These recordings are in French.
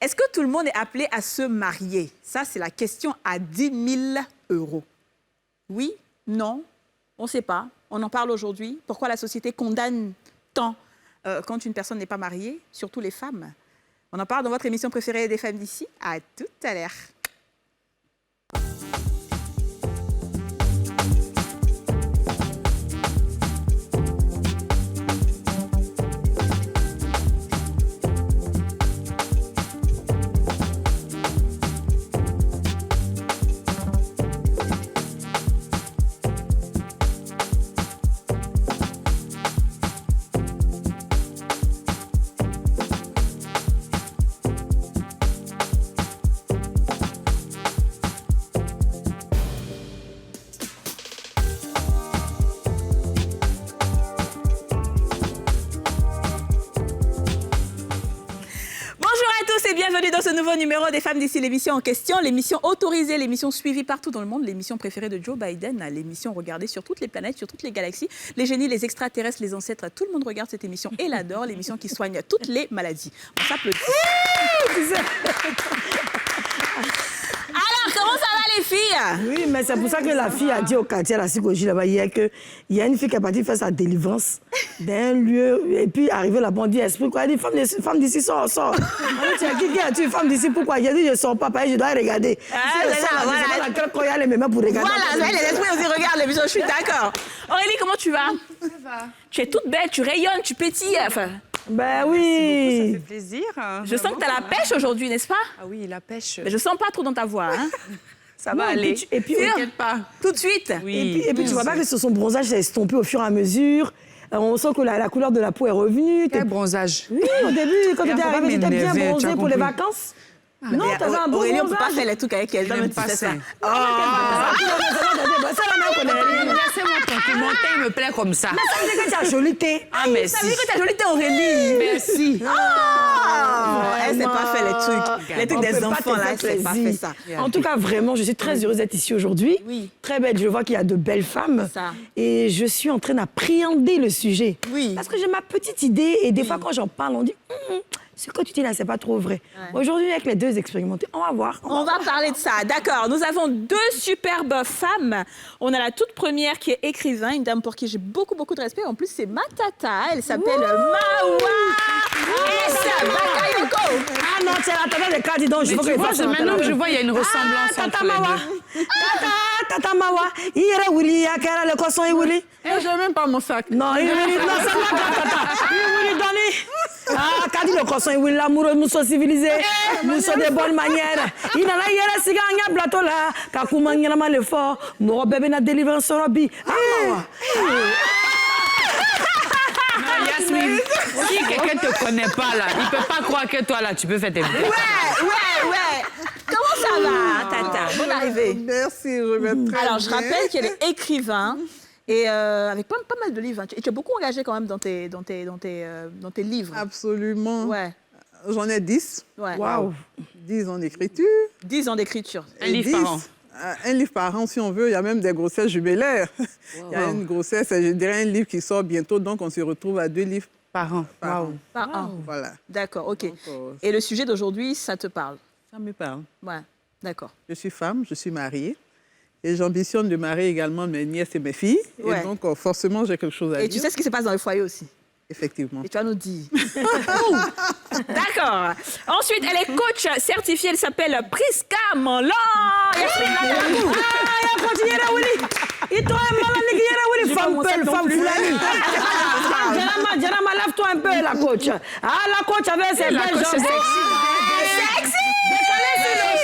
Est-ce que tout le monde est appelé à se marier? Ça, c'est la question à 10 000 €. Oui? Non? On ne sait pas. On en parle aujourd'hui. Pourquoi la société condamne tant quand une personne n'est pas mariée, surtout les femmes? On en parle dans votre émission préférée des femmes d'ici. À tout à l'heure. Bienvenue dans ce nouveau numéro des Femmes d'ici, l'émission en question, l'émission autorisée, l'émission suivie partout dans le monde, l'émission préférée de Joe Biden, l'émission regardée sur toutes les planètes, sur toutes les galaxies, les génies, les extraterrestres, les ancêtres, tout le monde regarde cette émission et l'adore, l'émission qui soigne toutes les maladies. On s'applaudit. Alors, comment ça va les filles? Oui, mais c'est pour ça que la fille a dit au quartier à la psychologie là-bas hier qu'il y a une fille qui est partie faire sa délivrance d'un lieu et puis arrivé là-bas, on dit esprit quoi? Elle dit femme d'ici, sors. Tu as qui as-tu une femme d'ici? Pourquoi? J'ai dit je sors pas, je dois regarder. Voilà. Quand il y a les mêmes pour regarder. Voilà, les esprits aussi regardent l'émission, je suis d'accord. Aurélie, comment tu vas? Ça va. Tu es toute belle, tu rayonnes, tu pétilles. Enfin... Ben oui. Ça fait plaisir. Je sens que tu as la pêche aujourd'hui, n'est-ce pas? Ah oui, la pêche. Mais je sens pas trop dans ta voix. Hein? Ça va aller. Et puis, t'inquiète pas. Tout de suite. Oui. Et puis tu vois pas que son bronzage s'est estompé au fur et à mesure. On sent que la couleur de la peau est revenue. Quel bronzage? Oui, au début, quand tu étais arrivée, tu étais bien bronzée pour les vacances. Non, tu avais un beau Aurélie, on ne peut bronzage. pas faire les trucs avec elle. J'aime pas ça. Laissez-moi tranquille. Mon teint me plaît comme ça. Mais ça veut dire que tu as joli thé. Ah, merci. Ça veut dire que tu as joli thé, Aurélie. Merci. Elle ne sait pas faire les trucs des enfants, là. Elle ne sait pas faire ça. En tout cas, vraiment, je suis très heureuse d'être ici aujourd'hui. Oui. Très belle. Je vois qu'il y a de belles femmes. Ça. Et je suis en train d'appréhender le sujet. Oui. Parce que j'ai ma petite idée et des fois, quand j'en parle, on dit ce que tu dis là, c'est pas trop vrai. Ouais. Aujourd'hui, avec les deux expérimentés, on va voir. On va parler de ça, d'accord. Nous avons deux superbes femmes. On a la toute première qui est écrivain, une dame pour qui j'ai beaucoup de respect. En plus, c'est ma tata. Elle s'appelle Mawa S. Bakayoko. Ah non, c'est la tata de Kadi, donc je veux que maintenant que je vois, il y a une ressemblance entre les deux. Tata Mawa, il est Willy, il y a le cochon, il Willy. Je n'ai même pas mon sac. Non, il Willy, non, c'est pas tata. Il Willy, donne. Ah, Kadi le cochon, il Willy, l'amoureux, nous sommes civilisés, nous sommes de bonnes manières. Il n'a pas yéra siga anga plateau là, kakuma ngela le fort, mon bébé n'a délivré son robi. Ah, Mawa. Yasmine, si quelqu'un ne te connaît pas là, il ne peut pas croire que toi là, tu peux faire tes blagues. Ouais. Comment ça va, tata? Bonne arrivée. Merci, je vais très bien. Alors, je rappelle qu'elle est écrivain et avec pas mal de livres. Et tu es beaucoup engagée quand même dans tes livres. Absolument. Ouais. J'en ai 10. Ouais. Waouh. 10 en écriture. 10 ans d'écriture. Un livre par an. Un livre par an, si on veut. Il y a même des grossesses jubilaires. Il y a une grossesse, je dirais un livre qui sort bientôt. Donc, on se retrouve à 2 livres Par an. par an. Par an. Voilà. D'accord, ok. Donc, Et le sujet d'aujourd'hui, ça te parle? ça me parle. Ouais, d'accord. Je suis femme, je suis mariée. Et j'ambitionne de marier également mes nièces et mes filles. Ouais. Et donc, forcément, j'ai quelque chose à Et dire. tu sais ce qui se passe dans le foyer aussi? Effectivement. Et tu vas nous dire. D'accord. Ensuite, elle est coach certifiée. Elle s'appelle Priska Molan. Djanama, lave-toi un peu, la coach. Ah, la coach avec ses belles jambes. Sexy.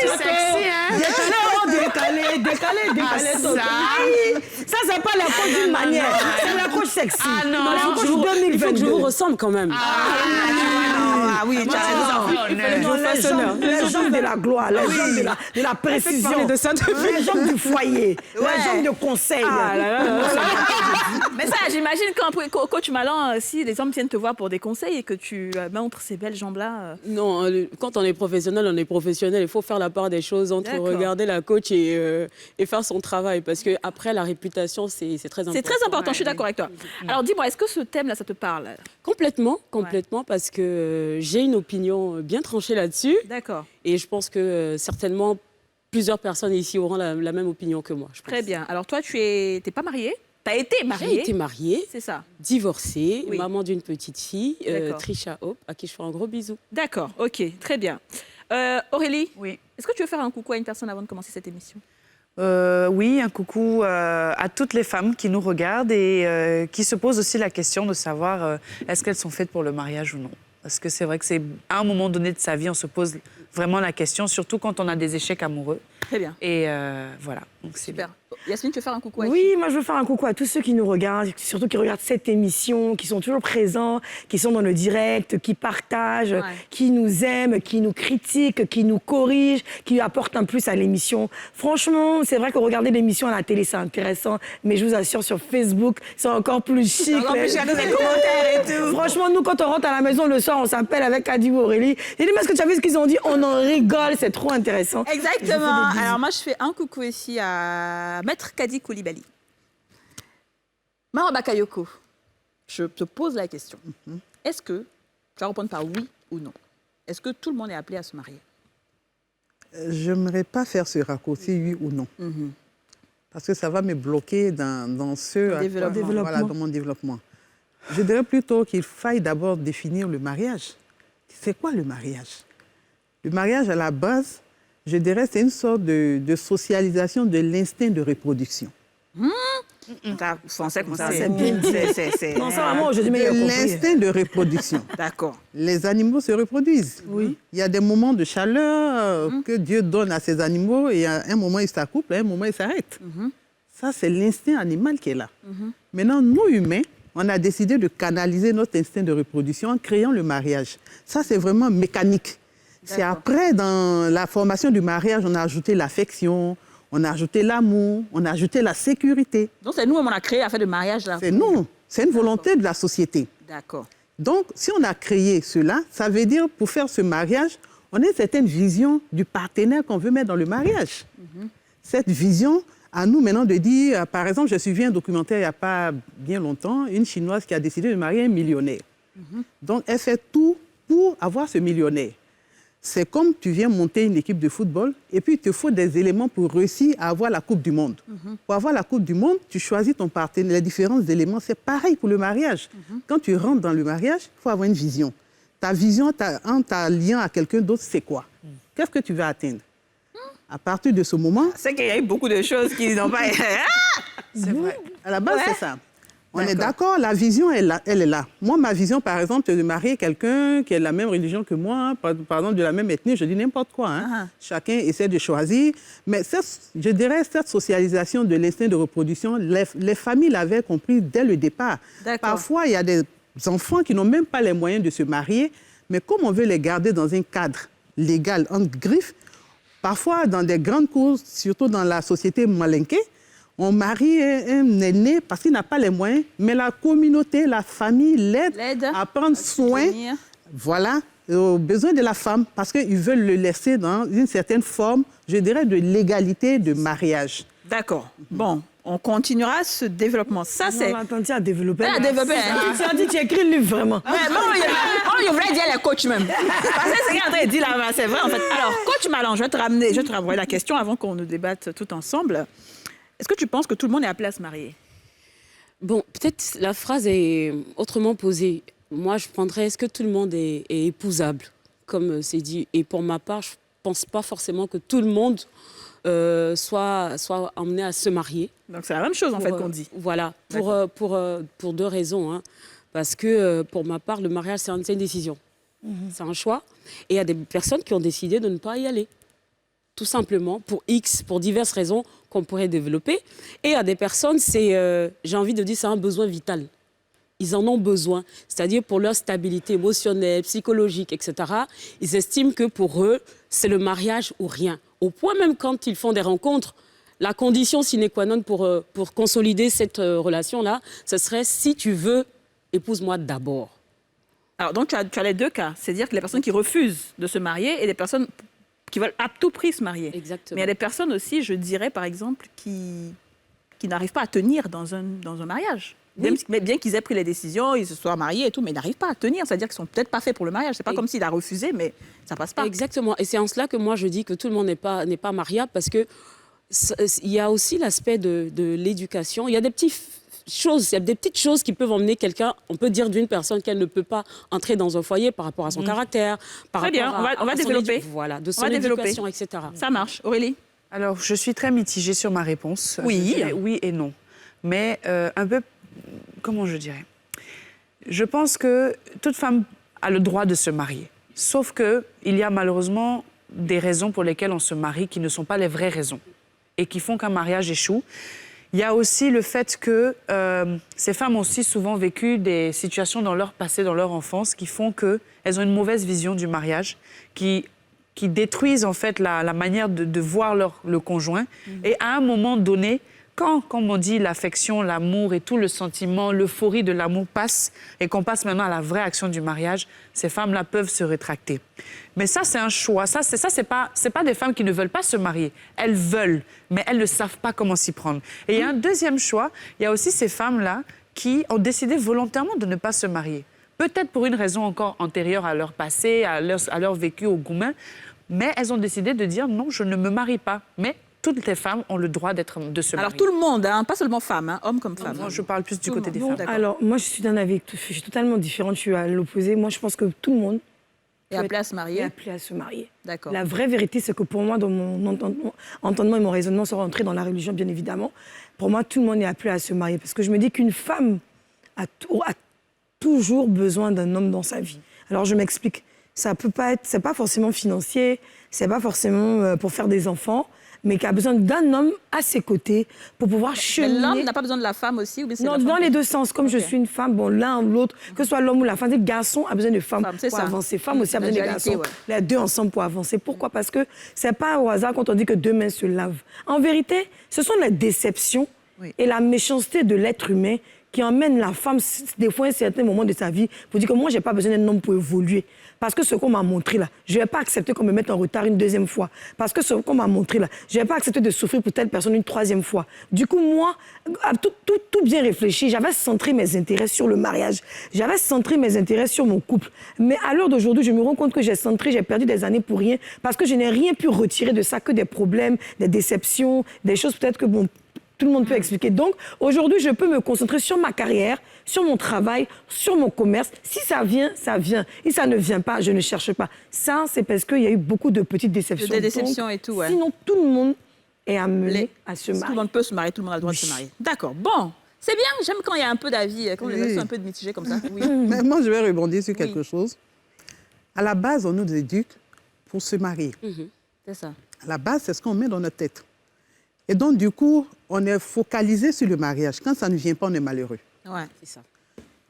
Sexy, hein? Décalé. Ça, c'est pas la coach d'une manière. C'est la coach sexy. Ah non. La coach 2022. Il faut que je vous ressemble quand même. Ah oui, tu as raison. Les jambes de la gloire, les jambes de la précision, les jambes du foyer, les jambes de conseil. Mais ça, j'imagine quand coach Malan, si les hommes viennent te voir pour des conseils et que tu montres ces belles jambes-là. Non, quand on est professionnel, il faut faire la part des choses entre D'accord. regarder la coach et faire son travail. Parce qu'après, la réputation consultation, c'est très important. C'est très important, je suis d'accord avec toi. Alors dis-moi, est-ce que ce thème-là, ça te parle? Complètement, parce que j'ai une opinion bien tranchée là-dessus. D'accord. Et je pense que certainement plusieurs personnes ici auront la même opinion que moi. Je pense. Très bien. Alors toi, tu n'es pas mariée? Tu as été mariée? J'ai été mariée, C'est ça. divorcée, Oui. maman d'une petite fille, D'accord. Trisha Hope, à qui je fais un gros bisou. D'accord, ok, très bien. Aurélie, Oui. est-ce que tu veux faire un coucou à une personne avant de commencer cette émission? Oui, un coucou à toutes les femmes qui nous regardent et qui se posent aussi la question de savoir est-ce qu'elles sont faites pour le mariage ou non. Parce que c'est vrai que c'est à un moment donné de sa vie, on se pose vraiment la question, surtout quand on a des échecs amoureux. Très bien. Et voilà, donc c'est Super. bien. Yasmine, tu veux faire un coucou à qui? Oui, moi je veux faire un coucou à tous ceux qui nous regardent, surtout qui regardent cette émission, qui sont toujours présents, qui sont dans le direct, qui partagent, Ouais. qui nous aiment, qui nous critiquent, qui nous corrigent, qui apportent un plus à l'émission. Franchement, c'est vrai que regarder l'émission à la télé, c'est intéressant, mais je vous assure, sur Facebook, c'est encore plus chic. Encore plus chic, avec des commentaires et tout. Franchement, nous, quand on rentre à la maison le soir, on s'appelle avec Adi ou Aurélie. J'ai dit, mais est-ce que tu as vu ce qu'ils ont dit? On en rigole, c'est trop intéressant. Exactement. Alors moi, je fais un coucou ici à Maître Kadi Koulibaly. Mara Bakayoko, je te pose la question. Est-ce que, tu vas répondre par oui ou non, est-ce que tout le monde est appelé à se marier? Je n'aimerais pas faire ce raccourci, oui ou non. Parce que ça va me bloquer dans ce Développement. Voilà, dans mon développement. Je dirais plutôt qu'il faille d'abord définir le mariage. C'est quoi le mariage? Le mariage, à la base, je dirais, c'est une sorte de socialisation de l'instinct de reproduction. T'as français comme ça, c'est bien dit. c'est- Non, ça, vraiment, aujourd'hui, mais il a De compris. l'instinct de reproduction. D'accord. Les animaux se reproduisent. Oui. Il y a des moments de chaleur que Dieu donne à ces animaux et à un moment, ils s'accouplent, à un moment, ils s'arrêtent. Ça, c'est l'instinct animal qui est là. Maintenant, nous, humains, on a décidé de canaliser notre instinct de reproduction en créant le mariage. Ça, c'est vraiment mécanique. C'est après, dans la formation du mariage, on a ajouté l'affection, on a ajouté l'amour, on a ajouté la sécurité. Donc c'est nous, on a créé l'affaire de mariage là. C'est nous, c'est une volonté de la société. D'accord. Donc, si on a créé cela, ça veut dire, pour faire ce mariage, on a une certaine vision du partenaire qu'on veut mettre dans le mariage. Cette vision, à nous maintenant de dire, par exemple, j'ai suivi un documentaire il n'y a pas bien longtemps, une Chinoise qui a décidé de marier un millionnaire. Donc, elle fait tout pour avoir ce millionnaire. C'est comme tu viens monter une équipe de football et puis il te faut des éléments pour réussir à avoir la Coupe du Monde. Pour avoir la Coupe du Monde, tu choisis ton partenaire, les différents éléments. C'est pareil pour le mariage. Quand tu rentres dans le mariage, il faut avoir une vision. Ta vision en ta lien à quelqu'un d'autre, c'est quoi? Qu'est-ce que tu veux atteindre? À partir de ce moment, C'est qu'il y a eu beaucoup de choses qui n'ont pas... C'est vrai. à la base, c'est ça. On est d'accord, la vision, elle est là. Moi, ma vision, par exemple, c'est de marier quelqu'un qui est de la même religion que moi, par exemple, de la même ethnie, je dis n'importe quoi. Hein. Chacun essaie de choisir. Mais je dirais, cette socialisation de l'instinct de reproduction, les familles l'avaient compris dès le départ. Parfois, il y a des enfants qui n'ont même pas les moyens de se marier, mais comme on veut les garder dans un cadre légal, entre griffes, parfois, dans des grandes courses, surtout dans la société malinquée, on marie un aîné parce qu'il n'a pas les moyens, mais la communauté, la famille l'aide à prendre soin, voilà, aux besoins de la femme, parce qu'ils veulent le laisser dans une certaine forme, je dirais, de légalité de mariage. D'accord. Bon, on continuera ce développement. Ça, c'est... On a tenté à développer. À développer. Tu as dit, tu écris le livre, vraiment. Ouais, bon, il voulait dire les coachs même. Parce que c'est ce qu'il est en train de dire là, c'est vrai en fait. Alors, coach Malan, je vais te renvoyer la question avant qu'on nous débatte tout ensemble. Est-ce que tu penses que tout le monde est appelé à se marier? Bon, peut-être la phrase est autrement posée. Moi, je prendrais, est-ce que tout le monde est épousable, comme c'est dit? Et pour ma part, je ne pense pas forcément que tout le monde soit emmené à se marier. Donc c'est la même chose en fait qu'on dit. Voilà, pour deux raisons. Hein. Parce que pour ma part, le mariage, c'est une décision. C'est un choix. Et il y a des personnes qui ont décidé de ne pas y aller. Tout simplement, pour diverses raisons qu'on pourrait développer. Et il y a des personnes, j'ai envie de dire, c'est un besoin vital. Ils en ont besoin, c'est-à-dire pour leur stabilité émotionnelle, psychologique, etc. Ils estiment que pour eux, c'est le mariage ou rien. Au point même quand ils font des rencontres, la condition sine qua non pour consolider cette relation-là, ce serait si tu veux, épouse-moi d'abord. Alors donc tu as les deux cas, c'est-à-dire que les personnes qui refusent de se marier et les personnes qui veulent à tout prix se marier. Exactement. Mais il y a des personnes aussi, je dirais par exemple, qui qui n'arrivent pas à tenir dans un mariage. Même, mais bien qu'ils aient pris les décisions, ils se soient mariés et tout, mais ils n'arrivent pas à tenir. C'est-à-dire qu'ils sont peut-être pas faits pour le mariage. C'est pas comme s'il a refusé, mais ça passe pas. Exactement. Et c'est en cela que moi, je dis que tout le monde n'est pas mariable parce que il y a aussi l'aspect de l'éducation. Il y a des petites choses qui peuvent emmener quelqu'un, on peut dire d'une personne qu'elle ne peut pas entrer dans un foyer par rapport à son caractère, par Très rapport bien, on va développer. Voilà, de son éducation, etc. Ça marche. Aurélie? Alors, je suis très mitigée sur ma réponse. Oui. Je dirais oui et non. Mais un peu, comment je dirais? Je pense que toute femme a le droit de se marier. Sauf qu'il y a malheureusement des raisons pour lesquelles on se marie qui ne sont pas les vraies raisons et qui font qu'un mariage échoue. Il y a aussi le fait que ces femmes ont aussi souvent vécu des situations dans leur passé, dans leur enfance, qui font qu'elles ont une mauvaise vision du mariage, qui détruisent en fait la manière de voir le conjoint. Et à un moment donné, quand, comme on dit, l'affection, l'amour et tout le sentiment, l'euphorie de l'amour passe et qu'on passe maintenant à la vraie action du mariage, ces femmes-là peuvent se rétracter. Mais ça, c'est un choix. Ça, c'est pas des femmes qui ne veulent pas se marier. Elles veulent, mais elles ne savent pas comment s'y prendre. Et il y a un deuxième choix. Il y a aussi ces femmes-là qui ont décidé volontairement de ne pas se marier. Peut-être pour une raison encore antérieure à leur passé, à leur vécu au Goumin, mais elles ont décidé de dire non, je ne me marie pas. Mais toutes les femmes ont le droit de se marier. Alors tout le monde, hein, pas seulement femmes, hein, hommes comme femmes. Moi, je parle plus du côté des femmes. Alors, moi, je suis d'un avis, je suis totalement différente, je suis à l'opposé. Moi, je pense que tout le monde est appelé à se marier. Est appelé à se marier. D'accord. La vraie vérité, c'est que pour moi, dans mon entendement et mon raisonnement, sans rentrer dans la religion, bien évidemment, pour moi, tout le monde est appelé à se marier. Parce que je me dis qu'une femme a toujours besoin d'un homme dans sa vie. Alors, je m'explique. Ça peut pas être, c'est pas forcément financier, c'est pas forcément pour faire des enfants, mais qui a besoin d'un homme à ses côtés pour pouvoir cheminer. L'homme n'a pas besoin de la femme aussi ou bien c'est Non, la femme dans les deux sens. Comme je suis une femme, bon, l'un ou l'autre, que ce soit l'homme ou la femme, le garçon a besoin de femmes pour avancer. Femme aussi a besoin de garçons. Ouais. Les deux ensemble pour avancer. Pourquoi? Parce que c'est pas au hasard quand on dit que deux mains se lavent. En vérité, ce sont les déceptions et la méchanceté de l'être humain qui emmène la femme, des fois, à un certain moment de sa vie, pour dire que moi, je n'ai pas besoin d'un homme pour évoluer. Parce que ce qu'on m'a montré là, je ne vais pas accepter qu'on me mette en retard une deuxième fois. Parce que ce qu'on m'a montré là, je ne vais pas accepter de souffrir pour telle personne une troisième fois. Du coup, moi, tout bien réfléchi, j'avais centré mes intérêts sur le mariage. J'avais centré mes intérêts sur mon couple. Mais à l'heure d'aujourd'hui, je me rends compte que j'ai perdu des années pour rien. Parce que je n'ai rien pu retirer de ça que des problèmes, des déceptions, des choses peut-être que, bon, tout le monde peut expliquer. Donc, aujourd'hui, je peux me concentrer sur ma carrière, sur mon travail, sur mon commerce. Si ça vient, ça vient. Si ça ne vient pas, je ne cherche pas. Ça, c'est parce qu'il y a eu beaucoup de petites déceptions. Des déceptions et tout, ouais. Sinon, tout le monde est amené à se marier. Tout le monde peut se marier, tout le monde a le droit de se marier. D'accord, bon. C'est bien, j'aime quand il y a un peu d'avis, quand les avis sont un peu mitigés comme ça. Oui. Mais moi, je vais rebondir sur quelque chose. À la base, on nous éduque pour se marier. C'est ça. À la base, c'est ce qu'on met dans notre tête. Et donc, du coup, on est focalisé sur le mariage. Quand ça ne vient pas, on est malheureux. Ouais, c'est ça.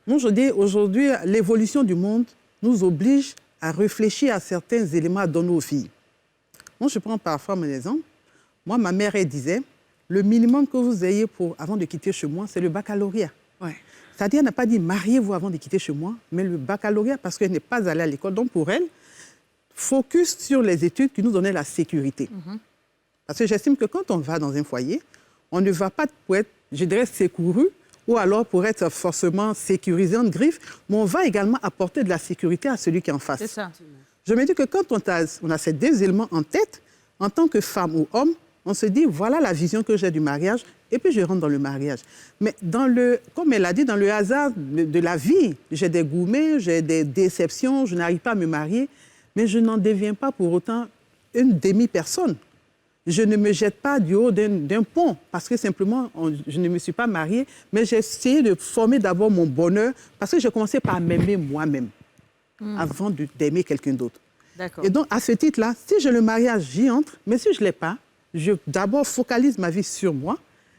Moi, je dis, aujourd'hui, l'évolution du monde nous oblige à réfléchir à certains éléments dans nos vies. Moi, je prends parfois mon exemple. Moi, ma mère, elle disait, le minimum que vous ayez avant de quitter chez moi, c'est le baccalauréat. Ouais. C'est-à-dire, elle n'a pas dit mariez-vous avant de quitter chez moi, mais le baccalauréat, parce qu'elle n'est pas allée à l'école. Donc, pour elle, focus sur les études qui nous donnaient la sécurité. Parce que j'estime que quand on va dans un foyer, on ne va pas pour être, je dirais, secouru ou alors pour être forcément sécurisé en griffe, mais on va également apporter de la sécurité à celui qui est en face. C'est ça. Je me dis que quand on a ces deux éléments en tête, en tant que femme ou homme, on se dit, voilà la vision que j'ai du mariage, et puis je rentre dans le mariage. Mais comme elle a dit, dans le hasard de la vie, j'ai des gourmets, j'ai des déceptions, je n'arrive pas à me marier, mais je n'en deviens pas pour autant une demi-personne. Je ne me jette pas du haut d'un pont parce que simplement, je ne me suis pas mariée, mais j'ai essayé de former d'abord mon bonheur parce que j'ai commencé par m'aimer moi-même avant d'aimer quelqu'un d'autre. D'accord. Et donc, à ce titre-là, si j'ai le mariage, j'y entre, mais si je ne l'ai pas, je d'abord focalise ma vie sur moi,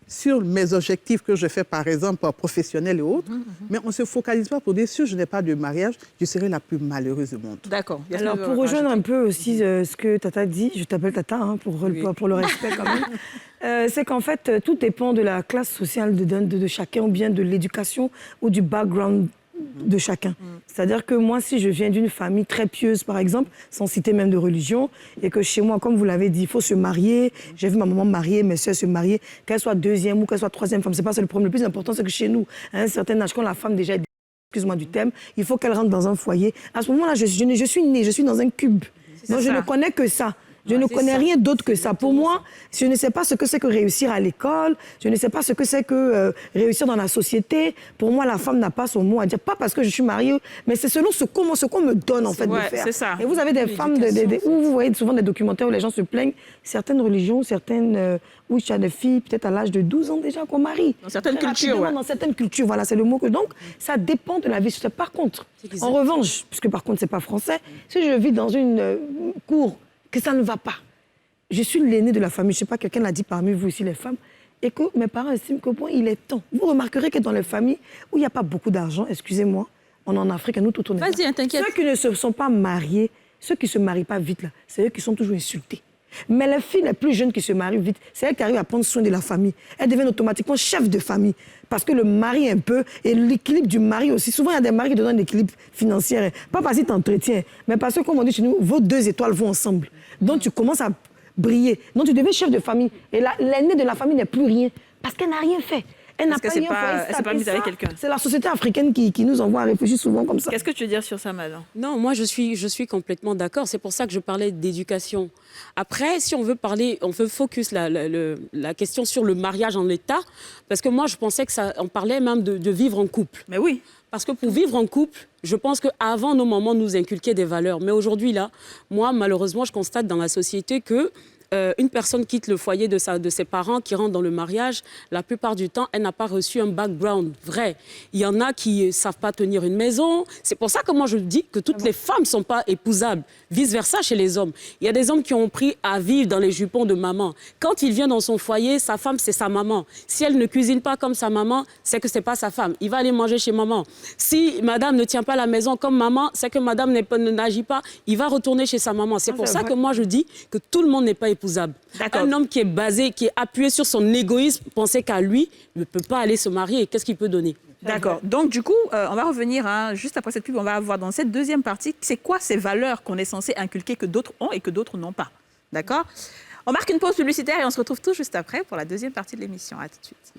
sur mes objectifs que je fais, par exemple, professionnels et autres, mais on ne se focalise pas pour dire, si je n'ai pas de mariage, je serai la plus malheureuse du monde. D'accord. Alors, pour rejoindre un peu aussi ce que Tata dit, je t'appelle Tata hein, pour le respect quand même, c'est qu'en fait, tout dépend de la classe sociale de chacun ou bien de l'éducation ou du background de chacun. C'est-à-dire que moi, si je viens d'une famille très pieuse, par exemple, sans citer même de religion, et que chez moi, comme vous l'avez dit, il faut se marier. J'ai vu ma maman marier, mes soeurs se marier, qu'elle soit deuxième ou qu'elle soit troisième femme, c'est pas ça le problème. Le plus important, c'est que chez nous, à un certain âge, quand la femme déjà est, excuse-moi du thème, il faut qu'elle rentre dans un foyer. À ce moment-là, je suis née, je suis dans un cube. Donc je ne connais que ça. Je ne connais rien d'autre que ça. Pour moi, je ne sais pas ce que c'est que réussir à l'école, je ne sais pas ce que c'est que réussir dans la société. Pour moi, la femme n'a pas son mot à dire, pas parce que je suis mariée, mais c'est selon ce qu'on me donne en fait de faire. C'est ça. Et vous avez des femmes, où vous voyez souvent des documentaires où les gens se plaignent, certaines religions, où il y a des filles peut-être à l'âge de 12 ans déjà qu'on marie. Dans certaines cultures, Dans certaines cultures, voilà, c'est le mot que... Donc, ça dépend de la vie. Par contre, en revanche, puisque par contre, c'est pas français, si je vis dans une cour que ça ne va pas. Je suis l'aînée de la famille, je ne sais pas, quelqu'un l'a dit parmi vous ici, les femmes, et que mes parents estiment que bon, il est temps. Vous remarquerez que dans les familles où il n'y a pas beaucoup d'argent, excusez-moi, on est en Afrique, et nous, tout on est là. Vas-y, t'inquiète. Ceux qui ne se sont pas mariés, ceux qui ne se marient pas vite, là, c'est eux qui sont toujours insultés. Mais les filles les plus jeunes qui se marient vite, c'est elles qui arrivent à prendre soin de la famille. Elles deviennent automatiquement chefs de famille. Parce que le mari un peu, et l'équilibre du mari aussi. Souvent, il y a des maris qui te donnent l'équilibre financier. Pas parce qu'ils t'entretiennent, mais parce que, comme on dit chez nous, vos 2 étoiles vont ensemble. Donc, tu commences à briller. Donc, tu deviens chef de famille. Et l'aînée de la famille n'est plus rien. Parce qu'elle n'a rien fait. Elle n'a pas rien fait. Elle s'est pas mise avec quelqu'un. C'est la société africaine qui nous envoie à réfléchir souvent comme ça. Qu'est-ce que tu veux dire sur ça, Madan? Non, moi, je suis complètement d'accord. C'est pour ça que je parlais d'éducation. Après, si on veut parler, on veut focus la question sur le mariage en état, parce que moi, je pensais que ça, on parlait même de vivre en couple. Mais oui. Parce que pour vivre en couple, je pense qu'avant, nos mamans nous inculquaient des valeurs. Mais aujourd'hui, là, moi, malheureusement, je constate dans la société que une personne quitte le foyer de ses parents, qui rentre dans le mariage, la plupart du temps, elle n'a pas reçu un background vrai. Il y en a qui ne savent pas tenir une maison. C'est pour ça que moi, je dis que toutes les femmes ne sont pas épousables. Vice-versa chez les hommes. Il y a des hommes qui ont pris à vivre dans les jupons de maman. Quand il vient dans son foyer, sa femme, c'est sa maman. Si elle ne cuisine pas comme sa maman, c'est que ce n'est pas sa femme. Il va aller manger chez maman. Si madame ne tient pas la maison comme maman, c'est que madame n'agit pas. Il va retourner chez sa maman. C'est pour ça que moi, je dis que tout le monde n'est pas épousable. Un homme qui est basé, qui est appuyé sur son égoïsme, penser qu'à lui, ne peut pas aller se marier. Qu'est-ce qu'il peut donner? D'accord. Donc, du coup, on va revenir, juste après cette pub, on va voir dans cette deuxième partie, c'est quoi ces valeurs qu'on est censé inculquer que d'autres ont et que d'autres n'ont pas. D'accord? On marque une pause publicitaire et on se retrouve tout juste après pour la deuxième partie de l'émission. À tout de suite.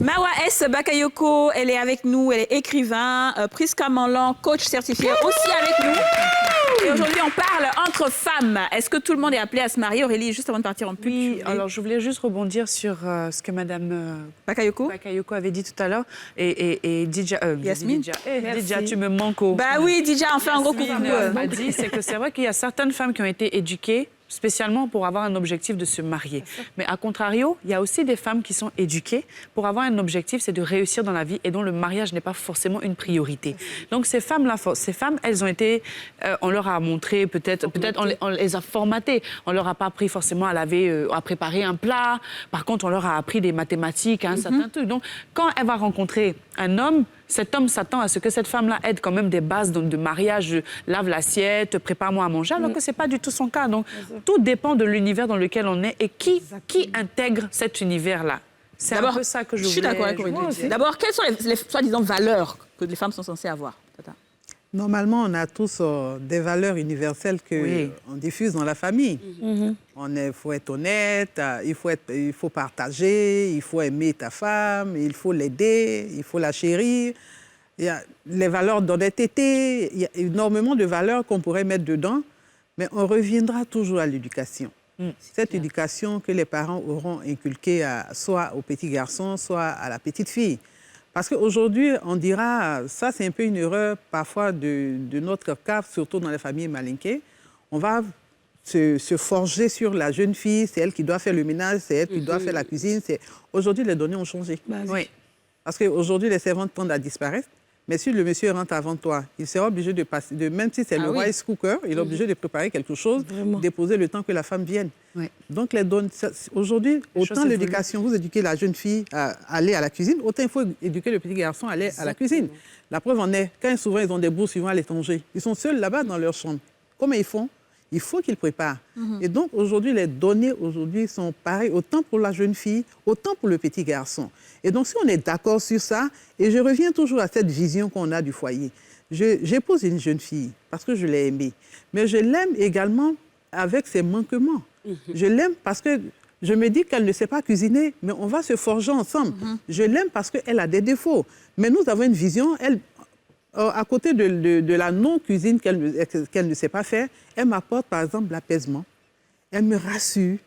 Mawa S. Bakayoko, elle est avec nous, elle est écrivain, Priska Manlan, coach certifié, aussi avec nous. Et aujourd'hui, on parle entre femmes. Est-ce que tout le monde est appelé à se marier, Aurélie, juste avant de partir en pub? Oui, alors je voulais juste rebondir sur ce que Madame Bakayoko avait dit tout à l'heure. Et Didja, Yasmine, Didja, tu me manques au... Bah oui, Didja, on fait un gros coucou. m'a dit, c'est que c'est vrai qu'il y a certaines femmes qui ont été éduquées spécialement pour avoir un objectif de se marier. Mais à contrario, il y a aussi des femmes qui sont éduquées pour avoir un objectif, c'est de réussir dans la vie et dont le mariage n'est pas forcément une priorité. Donc ces femmes-là, elles ont été, on leur a montré, peut-être on les a formatées. On leur a pas appris forcément à laver, à préparer un plat. Par contre, on leur a appris des mathématiques, un certain truc. Donc quand elle va rencontrer un homme, cet homme s'attend à ce que cette femme-là aide quand même des bases de mariage, lave l'assiette, prépare-moi à manger, alors que ce n'est pas du tout son cas. Donc, tout dépend de l'univers dans lequel on est et qui intègre cet univers-là. C'est un peu ça que je voulais... Je suis d'accord avec vous. D'abord, quelles sont les soi-disant valeurs que les femmes sont censées avoir, Tata? Normalement, on a tous des valeurs universelles qu'on diffuse dans la famille. Il faut être honnête, il faut partager, il faut aimer ta femme, il faut l'aider, il faut la chérir. Il y a les valeurs d'honnêteté, il y a énormément de valeurs qu'on pourrait mettre dedans, mais on reviendra toujours à l'éducation. Cette éducation que les parents auront inculquée soit au petit garçon, soit à la petite fille. Parce qu'aujourd'hui, on dira, ça c'est un peu une erreur parfois de notre cas, surtout dans les familles malinquées. On va se forger sur la jeune fille, c'est elle qui doit faire le ménage, c'est elle qui doit faire la cuisine. Aujourd'hui, les données ont changé. Oui. Parce qu'aujourd'hui, les servantes tendent à disparaître, Mais si le monsieur rentre avant toi, il sera obligé de passer, même si c'est le rice cooker, il est obligé de préparer quelque chose, déposer le temps que la femme vienne. Oui. Donc, aujourd'hui, autant l'éducation, vous éduquez la jeune fille à aller à la cuisine, autant il faut éduquer le petit garçon à aller à la cuisine. La preuve en est, quand souvent ils ont des bourses, ils vont à l'étranger. Ils sont seuls là-bas dans leur chambre. Comment ils font? Il faut qu'ils préparent. Et donc, aujourd'hui, les données sont pareilles, autant pour la jeune fille, autant pour le petit garçon. Et donc, si on est d'accord sur ça, et je reviens toujours à cette vision qu'on a du foyer, j'épouse une jeune fille parce que je l'ai aimée, mais je l'aime également avec ses manquements. Je l'aime parce que je me dis qu'elle ne sait pas cuisiner, mais on va se forger ensemble. Je l'aime parce qu'elle a des défauts. Mais nous avons une vision, à côté de la non-cuisine qu'elle ne sait pas faire, elle m'apporte par exemple l'apaisement, elle me rassure,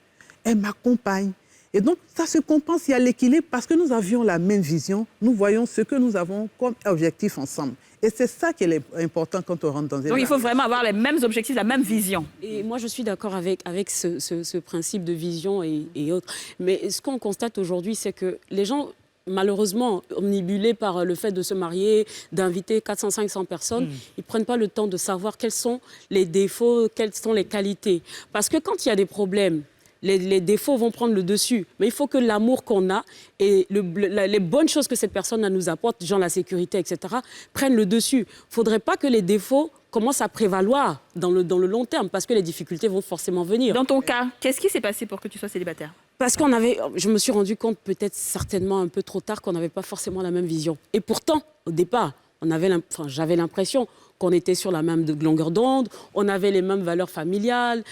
elle m'accompagne. Et donc, ça se compense, il y a l'équilibre parce que nous avions la même vision, nous voyons ce que nous avons comme objectif ensemble. Et c'est ça qui est important quand on rentre dans une Donc, il faut vraiment avoir les mêmes objectifs, la même vision. Et moi, je suis d'accord avec ce principe de vision et autres. Mais ce qu'on constate aujourd'hui, c'est que les gens, malheureusement, omnibulés par le fait de se marier, d'inviter 400-500 personnes, ils ne prennent pas le temps de savoir quels sont les défauts, quelles sont les qualités. Parce que quand il y a des problèmes, les défauts vont prendre le dessus. Mais il faut que l'amour qu'on a et les bonnes choses que cette personne nous apporte, genre la sécurité, etc., prennent le dessus. Il ne faudrait pas que les défauts commencent à prévaloir dans le long terme, parce que les difficultés vont forcément venir. Dans ton cas, qu'est-ce qui s'est passé pour que tu sois célibataire? Parce je me suis rendu compte peut-être certainement un peu trop tard qu'on n'avait pas forcément la même vision. Et pourtant, au départ, j'avais l'impression qu'on était sur la même longueur d'onde, on avait les mêmes valeurs familiales,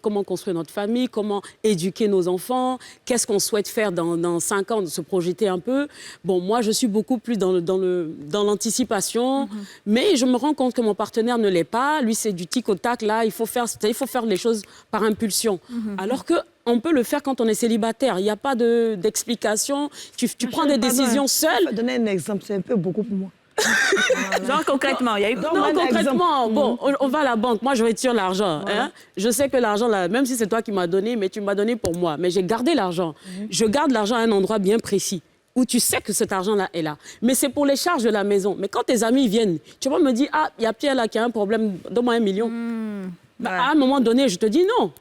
comment construire notre famille, comment éduquer nos enfants, qu'est-ce qu'on souhaite faire dans 5 ans, de se projeter un peu. Bon, moi, je suis beaucoup plus dans l'anticipation, mais je me rends compte que mon partenaire ne l'est pas. Lui, c'est du tic au tac, là, il faut faire les choses par impulsion. Alors que on peut le faire quand on est célibataire. Il n'y a pas d'explication. Tu prends des décisions seul. Je vais donner un exemple, c'est un peu beaucoup pour moi. Genre concrètement, il y a eu... Non, concrètement, bon, on va à la banque, moi je retire l'argent. Voilà. Hein? Je sais que l'argent, là, même si c'est toi qui m'as donné, mais tu m'as donné pour moi. Mais j'ai gardé l'argent. Je garde l'argent à un endroit bien précis, où tu sais que cet argent-là est là. Mais c'est pour les charges de la maison. Mais quand tes amis viennent, tu vas me dire, ah, il y a Pierre là qui a un problème, donne-moi 1 million. À un moment donné, je te dis non.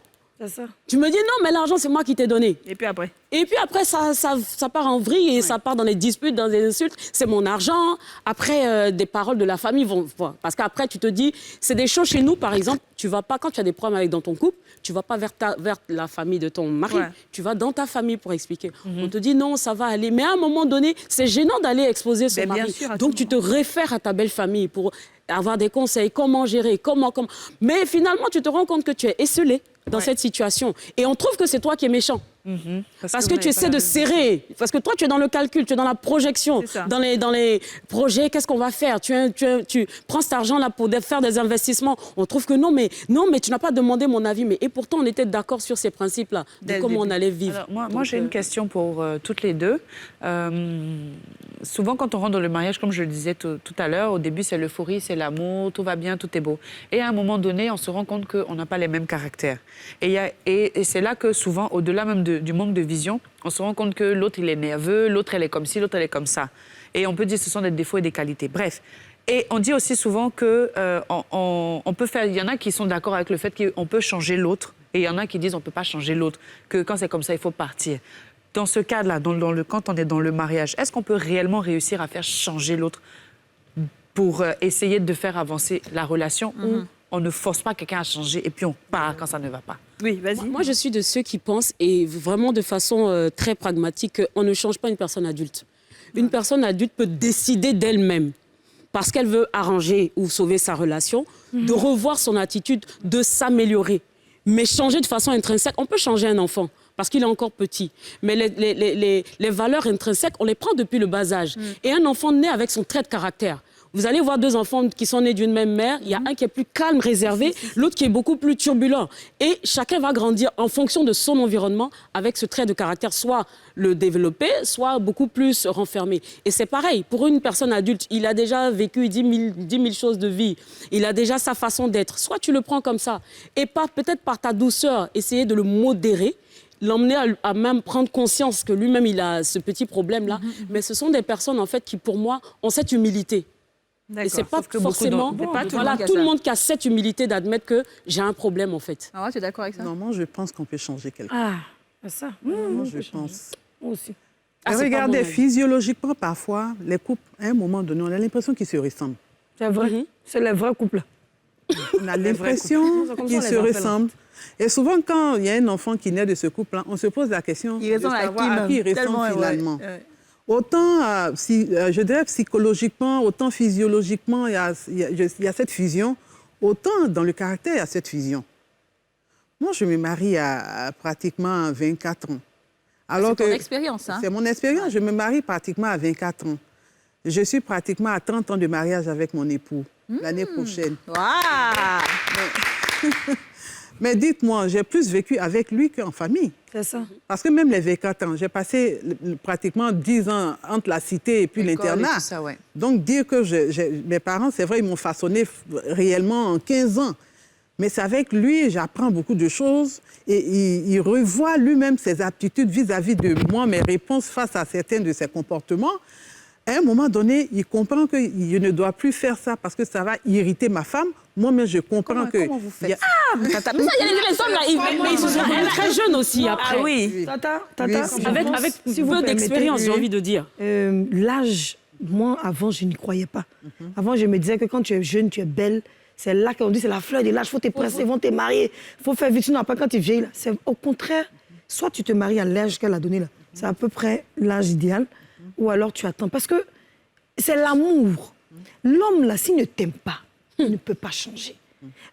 C'est ça. Tu me dis non, mais l'argent, c'est moi qui t'ai donné. Et puis après? Et puis après, ça part en vrille et ça part dans les disputes, dans les insultes. C'est mon argent. Après, des paroles de la famille vont... Parce qu'après, tu te dis... C'est des choses chez nous, par exemple, tu vas pas... Quand tu as des problèmes dans ton couple, tu vas pas vers la famille de ton mari. Ouais. Tu vas dans ta famille pour expliquer. On te dit non, ça va aller. Mais à un moment donné, c'est gênant d'aller exposer son mari. Bien sûr, donc, tu te réfères à ta belle famille pour avoir des conseils, comment gérer, comment... Mais finalement, tu te rends compte que tu es esselé dans cette situation. Et on trouve que c'est toi qui es méchant. Parce que tu essaies de serrer. Parce que toi, tu es dans le calcul, tu es dans la projection. Dans les projets, qu'est-ce qu'on va faire? Tu prends cet argent-là pour faire des investissements. On trouve que non, mais tu n'as pas demandé mon avis. Et pourtant, on était d'accord sur ces principes-là, de comment on allait vivre. Alors, moi j'ai une question pour toutes les deux. Souvent, quand on rentre dans le mariage, comme je le disais tout à l'heure, au début, c'est l'euphorie, c'est l'amour, tout va bien, tout est beau. Et à un moment donné, on se rend compte qu'on n'a pas les mêmes caractères. Et c'est là que souvent, au-delà même du manque de vision, on se rend compte que l'autre, il est nerveux, l'autre, elle est comme ci, l'autre, elle est comme ça. Et on peut dire que ce sont des défauts et des qualités. Bref. Et on dit aussi souvent que on peut faire... Il y en a qui sont d'accord avec le fait qu'on peut changer l'autre. Et il y en a qui disent qu'on ne peut pas changer l'autre. Que quand c'est comme ça, il faut partir. Dans ce cadre-là, quand on est dans le mariage, est-ce qu'on peut réellement réussir à faire changer l'autre pour essayer de faire avancer la relation ou on ne force pas quelqu'un à changer et puis on part quand ça ne va pas? Oui, vas-y. Moi, je suis de ceux qui pensent, et vraiment de façon très pragmatique, qu'on ne change pas une personne adulte. Une personne adulte peut décider d'elle-même, parce qu'elle veut arranger ou sauver sa relation, de revoir son attitude, de s'améliorer. Mais changer de façon intrinsèque, on peut changer un enfant, parce qu'il est encore petit. Mais les valeurs intrinsèques, on les prend depuis le bas âge. Et un enfant naît avec son trait de caractère. Vous allez voir 2 enfants qui sont nés d'une même mère. Il y a un qui est plus calme, réservé, l'autre qui est beaucoup plus turbulent. Et chacun va grandir en fonction de son environnement avec ce trait de caractère, soit le développer, soit beaucoup plus renfermé. Et c'est pareil, pour une personne adulte, il a déjà vécu 10 000 choses de vie. Il a déjà sa façon d'être. Soit tu le prends comme ça, et peut-être par ta douceur, essayer de le modérer, l'emmener à même prendre conscience que lui-même, il a ce petit problème-là. Mais ce sont des personnes, en fait, qui, pour moi, ont cette humilité. Et c'est pas Sauf que beaucoup forcément c'est pas tout le voilà, monde qui a tout le ça. monde qui a cette humilité d'admettre que j'ai un problème, en fait. Ah ouais, tu es d'accord avec ça? Non, moi, je pense qu'on peut changer quelqu'un. Ah, c'est ça. Moi, je pense. Moi aussi. Ah, c'est pas Regardez, mon avis. physiologiquement, parfois, les couples, à un moment donné, on a l'impression qu'ils se ressemblent. C'est vrai. C'est les vrais couples. On a l'impression C'est comme qu'ils ça, on se les appelle, ressemblent. Et souvent, quand il y a un enfant qui naît de ce couple-là, on se pose la question Il de ressemble à savoir qui, à qui il même? ressemble Tellement, ouais, finalement. ouais. Autant, je dirais psychologiquement, autant physiologiquement, il y a cette fusion, autant dans le caractère, il y a cette fusion. Moi, je me marie à pratiquement 24 ans. C'est ton expérience, hein? C'est mon expérience. Je me marie pratiquement à 24 ans. Je suis pratiquement à 30 ans de mariage avec mon époux l'année prochaine. Waouh! Mais dites-moi, j'ai plus vécu avec lui qu'en famille. C'est ça. Parce que même les 24 ans, j'ai passé pratiquement 10 ans entre la cité et puis L'école et l'internat. tout ça, ouais. Donc dire que mes parents, c'est vrai, ils m'ont façonné réellement en 15 ans. Mais c'est avec lui, j'apprends beaucoup de choses et il revoit lui-même ses aptitudes vis-à-vis de moi, mes réponses face à certains de ses comportements. À un moment donné, il comprend que je ne dois plus faire ça parce que ça va irriter ma femme. Moi-même, je comprends que... Comment vous faites il y a- Mais ça, il y a les hommes, là, mais ils sont très jeunes aussi, après. Ah oui. Tata, Oui, je Avec, pense, avec si vous peu permettez, d'expérience, j'ai envie de dire. L'âge, moi, avant, je n'y croyais pas. Avant, je me disais que quand tu es jeune, tu es belle. C'est là qu'on dit c'est la fleur de l'âge. Il faut te presser, vont te marier. Il faut faire vite. Sinon, après, quand tu vieillis, là, c'est au contraire. Soit tu te maries à l'âge qu'elle a donné, là. C'est à peu près l'âge idéal. Ou alors tu attends. Parce que c'est l'amour. L'homme, là, s'il ne t'aime pas, il ne peut pas changer.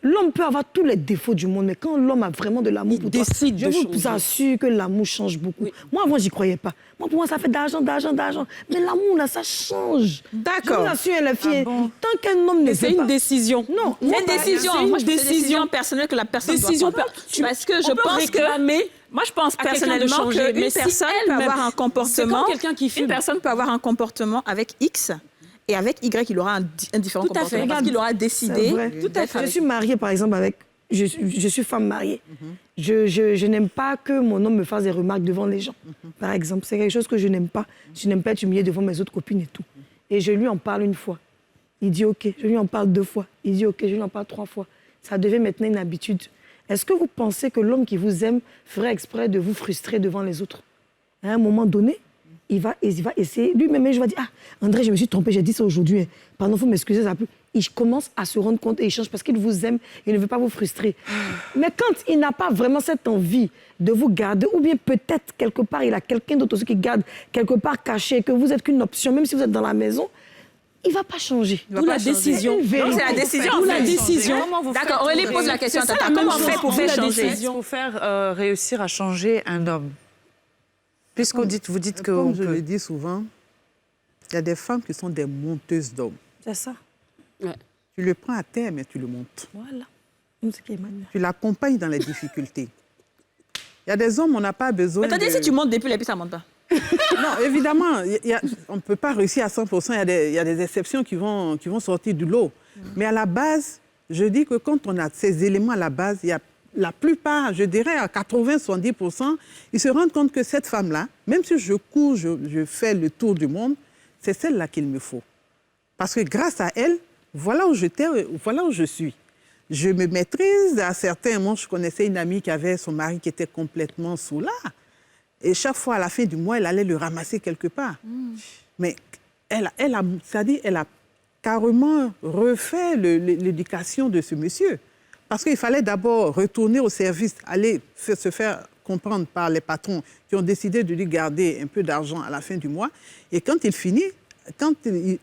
L'homme peut avoir tous les défauts du monde, mais quand l'homme a vraiment de l'amour pour toi, décide je de vous changer. assure que l'amour change beaucoup. Moi, avant, j'y croyais pas. Moi, pour moi, ça fait d'argent. Mais l'amour, là, ça change. D'accord. Je vous assure, les filles, tant qu'un homme ne C'est sait pas... une décision. Non, C'est moi, une par décision. exemple, Moi, je pense que c'est une décision. décision personnelle que la personne Décision doit prendre. per- Parce que on je peut pense réclamer Moi, je pense à quelqu'un de personnellement changer, qu'une mais si personne peut elle-même- avoir un c'est comportement... comme quelqu'un qui fume. Une personne peut avoir un comportement avec X et avec Y, il aura un différent Tout à fait. comportement. Parce qu'il aura décidé... c'est vrai. Tout à fait. Je suis mariée, par exemple, avec... Je suis femme mariée. Je n'aime pas que mon homme me fasse des remarques devant les gens. Par exemple, c'est quelque chose que je n'aime pas. Je n'aime pas être humiliée devant mes autres copines et tout. Et je lui en parle une fois. Il dit OK. Je lui en parle 2 fois. Il dit OK. Je lui en parle 3 fois. Ça devient maintenant une habitude. Est-ce que vous pensez que l'homme qui vous aime ferait exprès de vous frustrer devant les autres? À un moment donné, il va essayer. Lui-même, je vais dire, ah, André, je me suis trompée, j'ai dit ça aujourd'hui. Pardon, il faut m'excuser, ça peut. Il commence à se rendre compte et il change parce qu'il vous aime, il ne veut pas vous frustrer. Mais quand il n'a pas vraiment cette envie de vous garder, ou bien peut-être quelque part, il a quelqu'un d'autre aussi qui garde quelque part caché, que vous êtes qu'une option, même si vous êtes dans la maison, il ne va pas changer. D'où la décision. Une vérité. Donc, c'est la décision. D'où en la fait. décision. Comment vous D'accord, faites Aurélie pour pose la question à C'est ça, Tata. la Comment on même fait chose. pour D'où faire la changer? décision. Pour faire réussir à changer un homme. Puisqu'on dit, vous dites que Comme je le dis souvent, il y a des femmes qui sont des monteuses d'hommes. C'est ça. Ouais. Tu le prends à terre, mais tu le montes. Voilà. Comme ce qui est magnifique. Tu l'accompagnes dans les difficultés. Il y a des hommes, on n'a pas besoin Mais t'as dit, de... si tu montes depuis, et puis ça monte pas. Non, évidemment, on ne peut pas réussir à 100%. Il y a des exceptions qui vont sortir du lot. Mais à la base, je dis que quand on a ces éléments à la base, il y a la plupart, je dirais à 80-70%, ils se rendent compte que cette femme-là, même si je cours, je fais le tour du monde, c'est celle-là qu'il me faut. Parce que grâce à elle, voilà où j'étais, voilà où je suis. Je me maîtrise. À certains moments, je connaissais une amie qui avait son mari qui était complètement sous là. Et chaque fois, à la fin du mois, elle allait le ramasser quelque part. Mais elle a carrément refait l'éducation de ce monsieur. Parce qu'il fallait d'abord retourner au service, aller se faire comprendre par les patrons qui ont décidé de lui garder un peu d'argent à la fin du mois. Et quand il finit,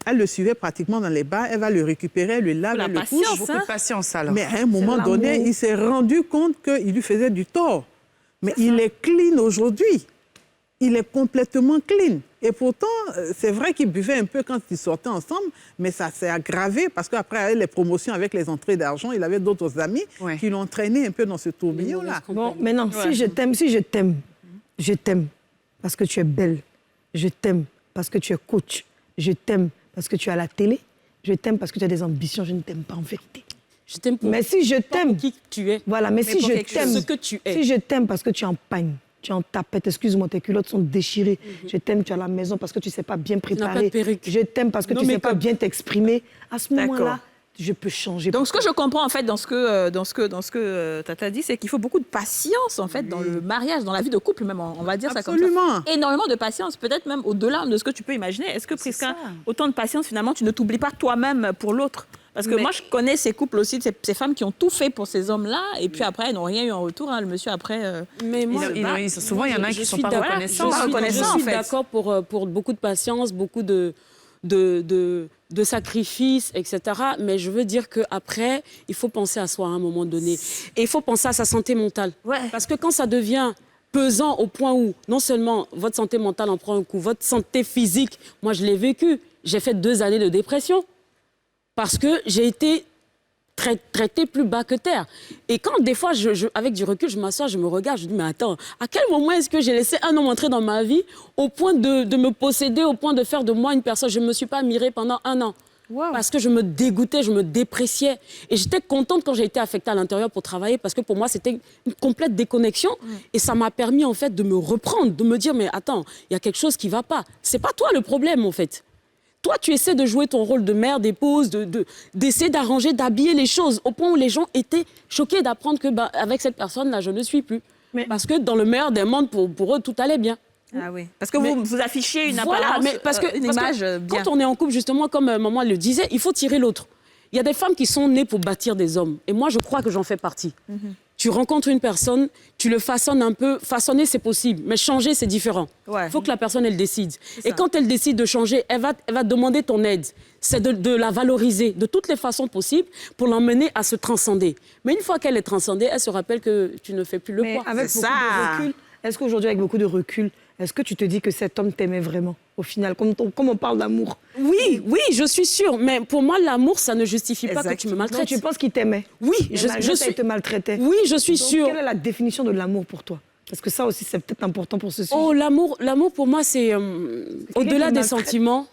elle le suivait pratiquement dans les bars, elle va le récupérer, elle le lave, elle le couche. beaucoup de patience alors. Mais à un moment donné, il s'est rendu compte qu'il lui faisait du tort. Mais il est clean aujourd'hui. Il est complètement clean. Et pourtant, c'est vrai qu'il buvait un peu quand ils sortaient ensemble, mais ça s'est aggravé parce qu'après les promotions avec les entrées d'argent, il avait d'autres amis qui l'ont traîné un peu dans ce tourbillon-là. Bon, maintenant, si je t'aime, je t'aime parce que tu es belle. Je t'aime parce que tu es coach. Je t'aime parce que tu es à la télé. Je t'aime parce que tu as des ambitions. Je ne t'aime pas en vérité. Je t'aime pour Mais si je pas t'aime, pour qui tu es. voilà, mais si pour je quelque t'aime, chose. Ce que tu es. si je t'aime parce que tu es en pagne, tu es en tapette, excuse-moi, tes culottes sont déchirées. Je t'aime, tu es à la maison parce que tu ne sais pas bien pas de préparer. perruque. Je t'aime parce que tu ne sais pas bien t'exprimer. À ce moment-là, D'accord. je peux changer. Donc, ce que je comprends, en fait, dans ce que Tata dit, c'est qu'il faut beaucoup de patience, en fait, dans le mariage, dans la vie de couple, même, on va dire ça comme Absolument. ça. Énormément de patience, peut-être même au-delà de ce que tu peux imaginer. Est-ce que, Prisca, ça. autant de patience, finalement, tu ne t'oublies pas toi-même pour l'autre? Parce que moi, je connais ces couples aussi, ces femmes qui ont tout fait pour ces hommes-là, et puis après, elles n'ont rien eu en retour. Hein. Le monsieur, après... Mais moi, souvent, il y en a qui ne sont pas reconnaissants. reconnaissants, Je en suis fait. d'accord pour beaucoup de patience, beaucoup de sacrifices, etc. Mais je veux dire qu'après, il faut penser à soi à un moment donné. Et il faut penser à sa santé mentale. Ouais. Parce que quand ça devient pesant au point où non seulement votre santé mentale en prend un coup, votre santé physique, moi je l'ai vécu. J'ai fait 2 années de dépression parce que j'ai été traité plus bas que terre. Et quand des fois, avec du recul, je m'assois, je me regarde, je dis, mais attends, à quel moment est-ce que j'ai laissé un homme entrer dans ma vie au point de me posséder, au point de faire de moi une personne? Je ne me suis pas admirée pendant 1 an. Wow. Parce que je me dégoûtais, je me dépréciais. Et j'étais contente quand j'ai été affectée à l'intérieur pour travailler parce que pour moi, c'était une complète déconnexion. Et ça m'a permis, en fait, de me reprendre, de me dire, mais attends, il y a quelque chose qui ne va pas. Ce n'est pas toi le problème, en fait. Toi, tu essaies de jouer ton rôle de mère, d'épouse, d'essayer d'arranger, d'habiller les choses, au point où les gens étaient choqués d'apprendre que, avec cette personne-là, je ne suis plus. Parce que dans le meilleur des mondes, pour eux, tout allait bien. Ah oui. Parce que vous affichez une apparence, une image bien. Quand on est en couple, justement, comme maman le disait, il faut tirer l'autre. Il y a des femmes qui sont nées pour bâtir des hommes. Et moi, je crois que j'en fais partie. Tu rencontres une personne, tu le façonnes un peu. Façonner, c'est possible, mais changer, c'est différent. Il faut que la personne, elle décide. Et quand elle décide de changer, elle va demander ton aide. C'est de la valoriser de toutes les façons possibles pour l'emmener à se transcender. Mais une fois qu'elle est transcendée, elle se rappelle que tu ne fais plus le poids. Avec beaucoup de recul, est-ce qu'aujourd'hui, avec beaucoup de recul, est-ce que tu te dis que cet homme t'aimait vraiment, au final, comme on parle d'amour? Oui, je suis sûre. Mais pour moi, l'amour, ça ne justifie pas que tu me maltraites. Donc, tu penses qu'il t'aimait? Oui, il te maltraitait. Oui, je suis sûre. Quelle est la définition de l'amour pour toi? Parce que ça aussi, c'est peut-être important pour ce sujet. Oh, l'amour pour moi, c'est au-delà des sentiments,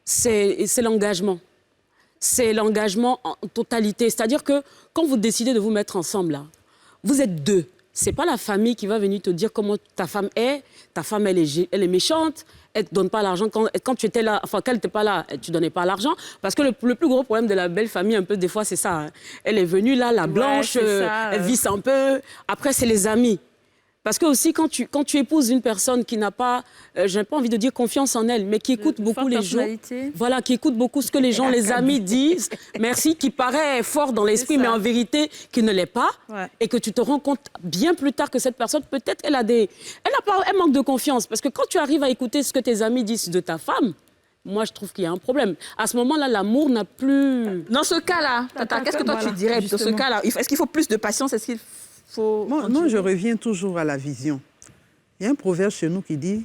c'est l'engagement. C'est l'engagement en totalité. C'est-à-dire que quand vous décidez de vous mettre ensemble, là, vous êtes 2. C'est pas la famille qui va venir te dire comment ta femme est. Ta femme, elle est méchante. Elle ne te donne pas l'argent. Quand tu étais là, enfin, qu'elle n'était pas là, tu ne donnais pas l'argent. Parce que le plus gros problème de la belle famille, un peu, des fois, c'est ça. Hein. Elle est venue là, la blanche, elle visse un peu. Après, c'est les amis. Parce que aussi, quand tu épouses une personne qui n'a pas, je n'ai pas envie de dire confiance en elle, mais qui écoute beaucoup les gens, voilà, qui écoute beaucoup ce que les gens, les amis disent, merci, qui paraît fort dans l'esprit, mais en vérité, qui ne l'est pas, et que tu te rends compte bien plus tard que cette personne, peut-être, elle manque de confiance. Parce que quand tu arrives à écouter ce que tes amis disent de ta femme, moi, je trouve qu'il y a un problème. À ce moment-là, l'amour n'a plus... Dans ce cas-là, Tata, qu'est-ce que toi tu dirais? Dans ce cas-là, est-ce qu'il faut plus de patience? Est-ce qu'il faut... Moi, je reviens toujours à la vision. Il y a un proverbe chez nous qui dit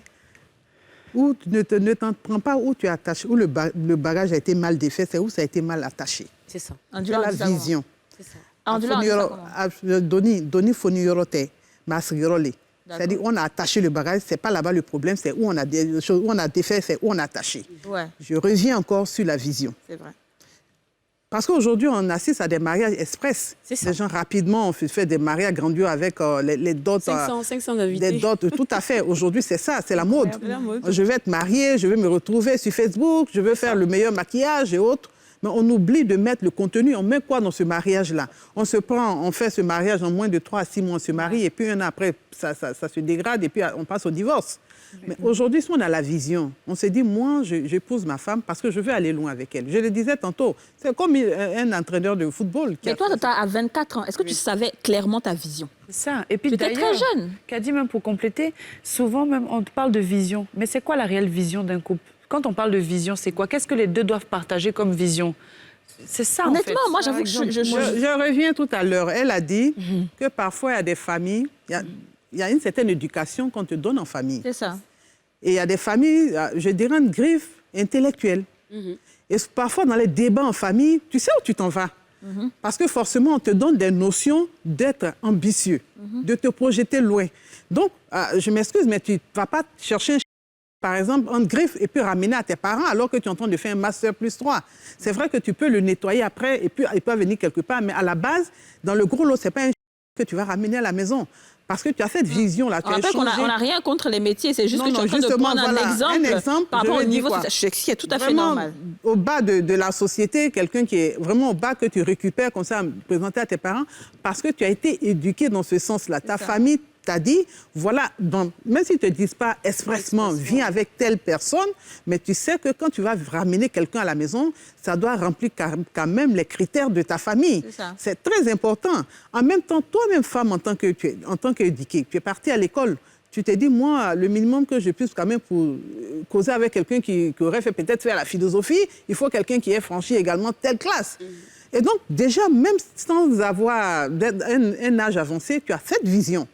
où ne t'en prends pas où tu es attaché, où le bagage a été mal défait, c'est où ça a été mal attaché. C'est ça. C'est la vision. C'est ça. Doni foniyorote, masriyorole. C'est-à-dire on a attaché le bagage, c'est pas là-bas le problème, c'est où on a des choses, où on a défait, c'est où on a attaché. Ouais. Je reviens encore sur la vision. C'est vrai. Parce qu'aujourd'hui, on assiste à des mariages express. Les gens, rapidement, on fait des mariages grandioses avec les dots. 500 invités. Des dots, tout à fait. Aujourd'hui, c'est ça, c'est la mode. Je vais être mariée, je vais me retrouver sur Facebook, je veux faire le meilleur maquillage et autres. Mais on oublie de mettre le contenu. On met quoi dans ce mariage-là? On se prend, on fait ce mariage en moins de 3 à 6 mois, on se marie, et puis un an après, ça se dégrade, et puis on passe au divorce. Mais aujourd'hui, si on a la vision, on se dit, moi, j'épouse ma femme parce que je veux aller loin avec elle. Je le disais tantôt, c'est comme un entraîneur de football. Mais toi, à 24 ans, est-ce que tu savais clairement ta vision? C'est ça. Et puis tu étais très jeune. Kadi, même pour compléter, souvent même on parle de vision. Mais c'est quoi la réelle vision d'un couple? Quand on parle de vision, c'est quoi? Qu'est-ce que les deux doivent partager comme vision? C'est ça, honnêtement, en fait. moi, j'avoue que je reviens tout à l'heure. Elle a dit que parfois, il y a des familles, il y a une certaine éducation qu'on te donne en famille. C'est ça. Et il y a des familles, je dirais, une griffe intellectuelle. Et parfois, dans les débats en famille, tu sais où tu t'en vas. Parce que forcément, on te donne des notions d'être ambitieux, de te projeter loin. Donc, je m'excuse, mais tu ne vas pas chercher par exemple, en griffe et puis ramener à tes parents alors que tu es en train de faire un master plus 3. C'est vrai que tu peux le nettoyer après et puis il peut venir quelque part, mais à la base, dans le gros lot, ce n'est pas un que tu vas ramener à la maison. Parce que tu as cette vision-là. On rappelle qu'on n'a rien contre les métiers, c'est juste que tu es en train de prendre un exemple par rapport au niveau social, qui est tout à fait normal. Au bas de la société, quelqu'un qui est vraiment au bas que tu récupères comme ça, présenter à tes parents, parce que tu as été éduqué dans ce sens-là. Ta famille t'a dit, voilà, même s'ils ne te disent pas expressement, viens avec telle personne, mais tu sais que quand tu vas ramener quelqu'un à la maison, ça doit remplir quand même les critères de ta famille. C'est très important. En même temps, toi-même, femme, en tant qu'éduquée, tu es partie à l'école, tu t'es dit, moi, le minimum que je puisse quand même pour causer avec quelqu'un qui aurait fait peut-être faire la philosophie, il faut quelqu'un qui ait franchi également telle classe. Et donc, déjà, même sans avoir un âge avancé, tu as cette vision.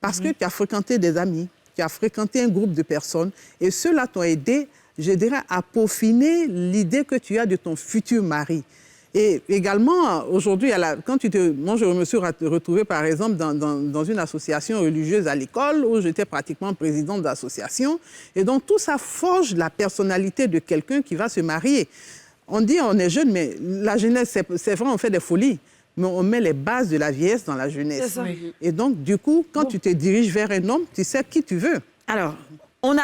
Parce que tu as fréquenté des amis, tu as fréquenté un groupe de personnes et ceux-là t'ont aidé, je dirais, à peaufiner l'idée que tu as de ton futur mari. Et également, aujourd'hui, moi, je me suis retrouvée, par exemple, dans une association religieuse à l'école où j'étais pratiquement présidente d'association. Et donc, tout ça forge la personnalité de quelqu'un qui va se marier. On dit on est jeune, mais la jeunesse, c'est vrai, on fait des folies. Mais on met les bases de la vieillesse dans la jeunesse. Et donc, du coup, quand tu te diriges vers un homme, tu sais qui tu veux. Alors, on a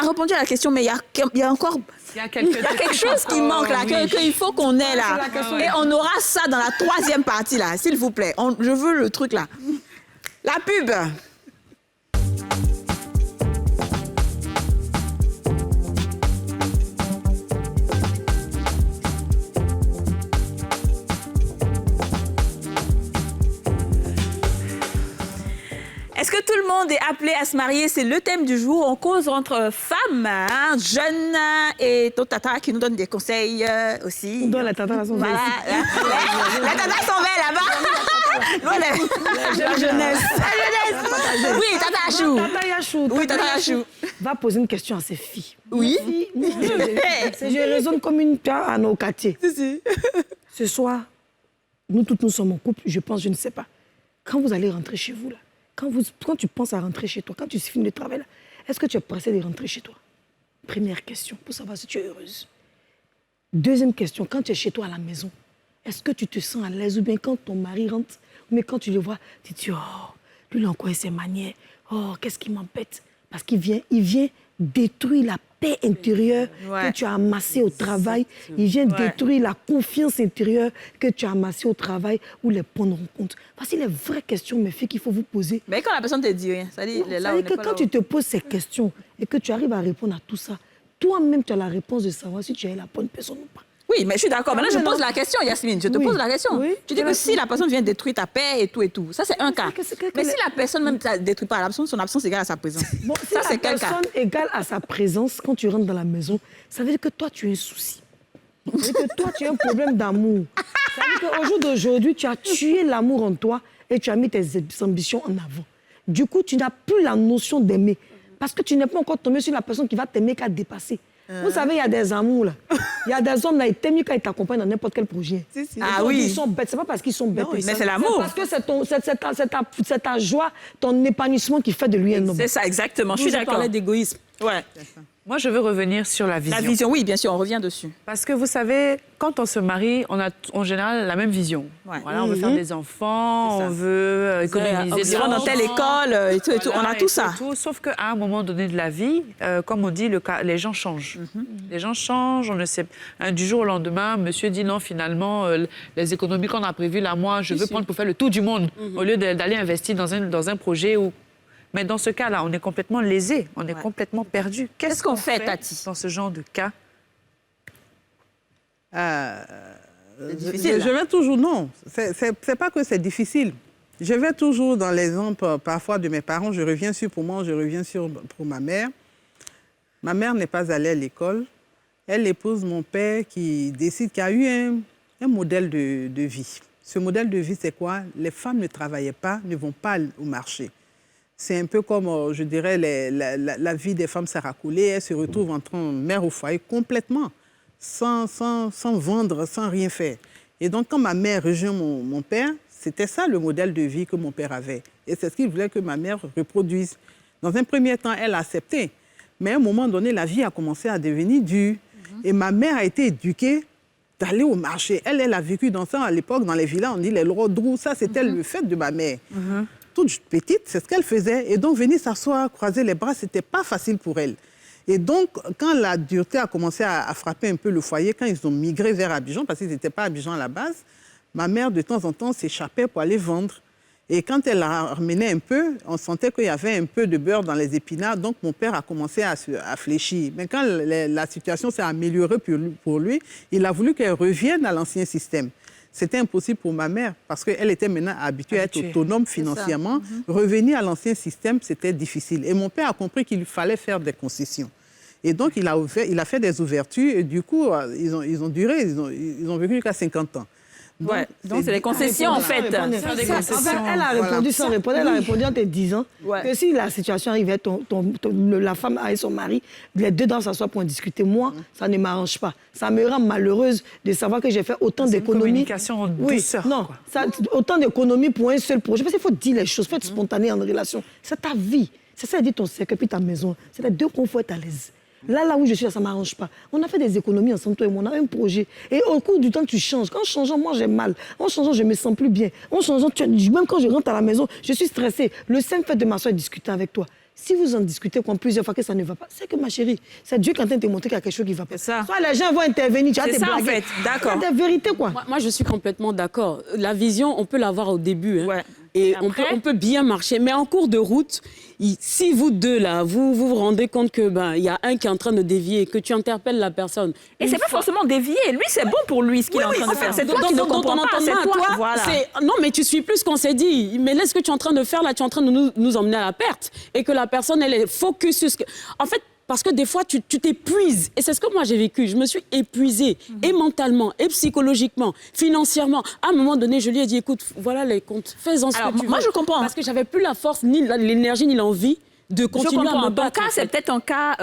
répondu à la question, mais il y a encore... Il y a quelque chose qui manque là, qu'il faut qu'on ait là. Et on aura ça dans la 3e partie là, s'il vous plaît. Je veux le truc là. La pub. Est-ce que tout le monde est appelé à se marier? C'est le thème du jour. On cause entre femmes, jeunes et tata qui nous donnent des conseils aussi. On donne la tata à son voilà. La tata s'en va là-bas. La jeunesse. Oui, tata Achou. Tata Yachou. Oui, tata Yachou. Va poser une question à ses filles. Oui. Je raisonne comme une pierre à nos quartiers. Ce soir, nous toutes, nous sommes en couple. Je pense, je ne sais pas. Quand vous allez rentrer chez vous, là, quand tu penses à rentrer chez toi, quand tu finis le travail, est-ce que tu es pressé de rentrer chez toi? Première question, pour savoir si tu es heureuse. Deuxième question, quand tu es chez toi à la maison, est-ce que tu te sens à l'aise ou bien quand ton mari rentre, mais quand tu le vois, tu te dis, oh, lui, il a encore ses manières, oh, qu'est-ce qui m'embête? Parce qu'il vient détruire la paix intérieure que tu as amassée au travail. Il vient détruire la confiance intérieure que tu as amassée au travail ou les points de rencontre. Voici les vraies questions, mes filles, qu'il faut vous poser. Mais quand la personne te dit rien, ça dit que quand tu te poses ces questions et que tu arrives à répondre à tout ça, toi-même, tu as la réponse de savoir si tu es la bonne personne ou pas. Oui, mais je suis d'accord. Maintenant, je pose la question, Yasmine. Je te pose la question. Oui, tu dis que si la personne vient détruire ta paix et tout, ça, c'est un cas. Mais si la personne même ne détruit pas l'absence, son absence égale à sa présence. Bon, ça, c'est quel cas? La personne égale à sa présence quand tu rentres dans la maison, ça veut dire que toi, tu as un souci. Ça veut dire que toi, tu as un problème d'amour. Ça veut dire qu'au jour d'aujourd'hui, tu as tué l'amour en toi et tu as mis tes ambitions en avant. Du coup, tu n'as plus la notion d'aimer. Parce que tu n'es pas encore tombé sur la personne qui va t'aimer qu'à dépasser. Vous savez, il y a des amours, là. Il y a des hommes, là, ils t'aiment mieux quand ils t'accompagnent dans n'importe quel projet. Ah oui. Ils sont bêtes. C'est pas parce qu'ils sont bêtes. Mais c'est l'amour. Parce que c'est ta joie, ton épanouissement qui fait de lui un homme. C'est ça, exactement. Je suis d'accord. parlais d'égoïsme. Ouais. Moi, je veux revenir sur la vision. La vision, oui, bien sûr, on revient dessus. Parce que vous savez, quand on se marie, on a en général la même vision. Ouais. Voilà, on veut faire des enfants, on veut économiser On dans telle école et tout. On a tout ça. Sauf qu'à un moment donné de la vie, comme on dit, les gens changent. Les gens changent, on ne sait du jour au lendemain, monsieur dit non, finalement, les économies qu'on a prévues là, moi, je veux prendre pour faire le tour du monde, au lieu d'aller investir dans un projet où... Mais dans ce cas-là, on est complètement lésé, on est complètement perdu. Qu'est-ce qu'on fait, Tati, dans ce genre de cas? difficile. Je vais toujours, non, c'est pas que c'est difficile. Je vais toujours dans l'exemple parfois de mes parents, je reviens sur pour moi, je reviens sur pour ma mère. Ma mère n'est pas allée à l'école. Elle épouse mon père qui décide qu'il y a eu un modèle de vie. Ce modèle de vie, c'est quoi? Les femmes ne travaillaient pas, ne vont pas au marché. C'est un peu comme, je dirais, la vie des femmes s'est racoulée. Elles se retrouvent en tant que mère au foyer complètement, sans vendre, sans rien faire. Et donc, quand ma mère rejoint mon père, c'était ça le modèle de vie que mon père avait. Et c'est ce qu'il voulait que ma mère reproduise. Dans un premier temps, elle a accepté. Mais à un moment donné, la vie a commencé à devenir dure. Et ma mère a été éduquée d'aller au marché. Elle a vécu dans ça à l'époque, dans les villas, on dit les rodrous, ça c'était le fait de ma mère. Toute petite, c'est ce qu'elle faisait. Et donc, venir s'asseoir, croiser les bras, c'était pas facile pour elle. Et donc, quand la dureté a commencé à frapper un peu le foyer, quand ils ont migré vers Abidjan, parce qu'ils n'étaient pas à Abidjan à la base, ma mère, de temps en temps, s'échappait pour aller vendre. Et quand elle la ramenait un peu, on sentait qu'il y avait un peu de beurre dans les épinards. Donc, mon père a commencé à fléchir. Mais quand la situation s'est améliorée pour lui, il a voulu qu'elle revienne à l'ancien système. C'était impossible pour ma mère parce qu'elle était maintenant habituée à être autonome financièrement. Revenir à l'ancien système, c'était difficile. Et mon père a compris qu'il fallait faire des concessions. Et donc, il a fait des ouvertures. Et du coup, ils ont duré, ils ont vécu jusqu'à 50 ans. Donc c'est les concessions, en fait. Elle a répondu sans répondre. Elle a répondu en te disant que si la situation arrivait, la femme avec son mari, les deux doivent s'asseoir pour en discuter. Moi, ça ne m'arrange pas. Ça me rend malheureuse de savoir que j'ai fait autant d'économies. Communication en douceur. Non, autant d'économies pour un seul projet. Parce qu'il faut dire les choses, il faut être spontané en relation. C'est ta vie. C'est ça, dit ton cercle, puis ta maison. C'est les deux qu'on faut être à l'aise. Là où je suis, ça ne m'arrange pas. On a fait des économies ensemble, toi et moi, on a un projet. Et au cours du temps, tu changes. En changeant, moi, j'ai mal. En changeant, je ne me sens plus bien. En changeant, même quand je rentre à la maison, je suis stressée. Le simple fait de m'asseoir et discuter avec toi, si vous en discutez plusieurs fois que ça ne va pas, c'est que ma chérie, c'est Dieu qui est en train de te montrer qu'il y a quelque chose qui ne va pas. C'est ça. Soit les gens vont intervenir, tu vas te blaguer. en fait, d'accord. C'est des vérités, quoi. Moi, je suis complètement d'accord. La vision, on peut l'avoir au début. Hein. Ouais. Et Après... on peut bien marcher. Mais en cours de route, si vous deux, là, vous rendez compte qu'il y a un qui est en train de dévier, que tu interpelles la personne. Et c'est pas forcément dévier. Lui, c'est bon pour lui, ce qu'il est en train de faire. C'est toi qui ne comprends pas. C'est toi. Voilà. Non, mais tu suis plus ce qu'on s'est dit. Mais là, ce que tu es en train de faire, là, tu es en train de nous emmener à la perte. Et que la personne, elle est focus sur ce que... En fait, parce que des fois, tu t'épuises. Et c'est ce que moi, j'ai vécu. Je me suis épuisée, et mentalement, et psychologiquement, financièrement. À un moment donné, je lui ai dit, écoute, voilà les comptes, fais-en ce que tu veux. Moi, je comprends. Parce que j'avais plus la force, ni l'énergie, ni l'envie de continuer à me battre. Ton cas, c'est peut-être un cas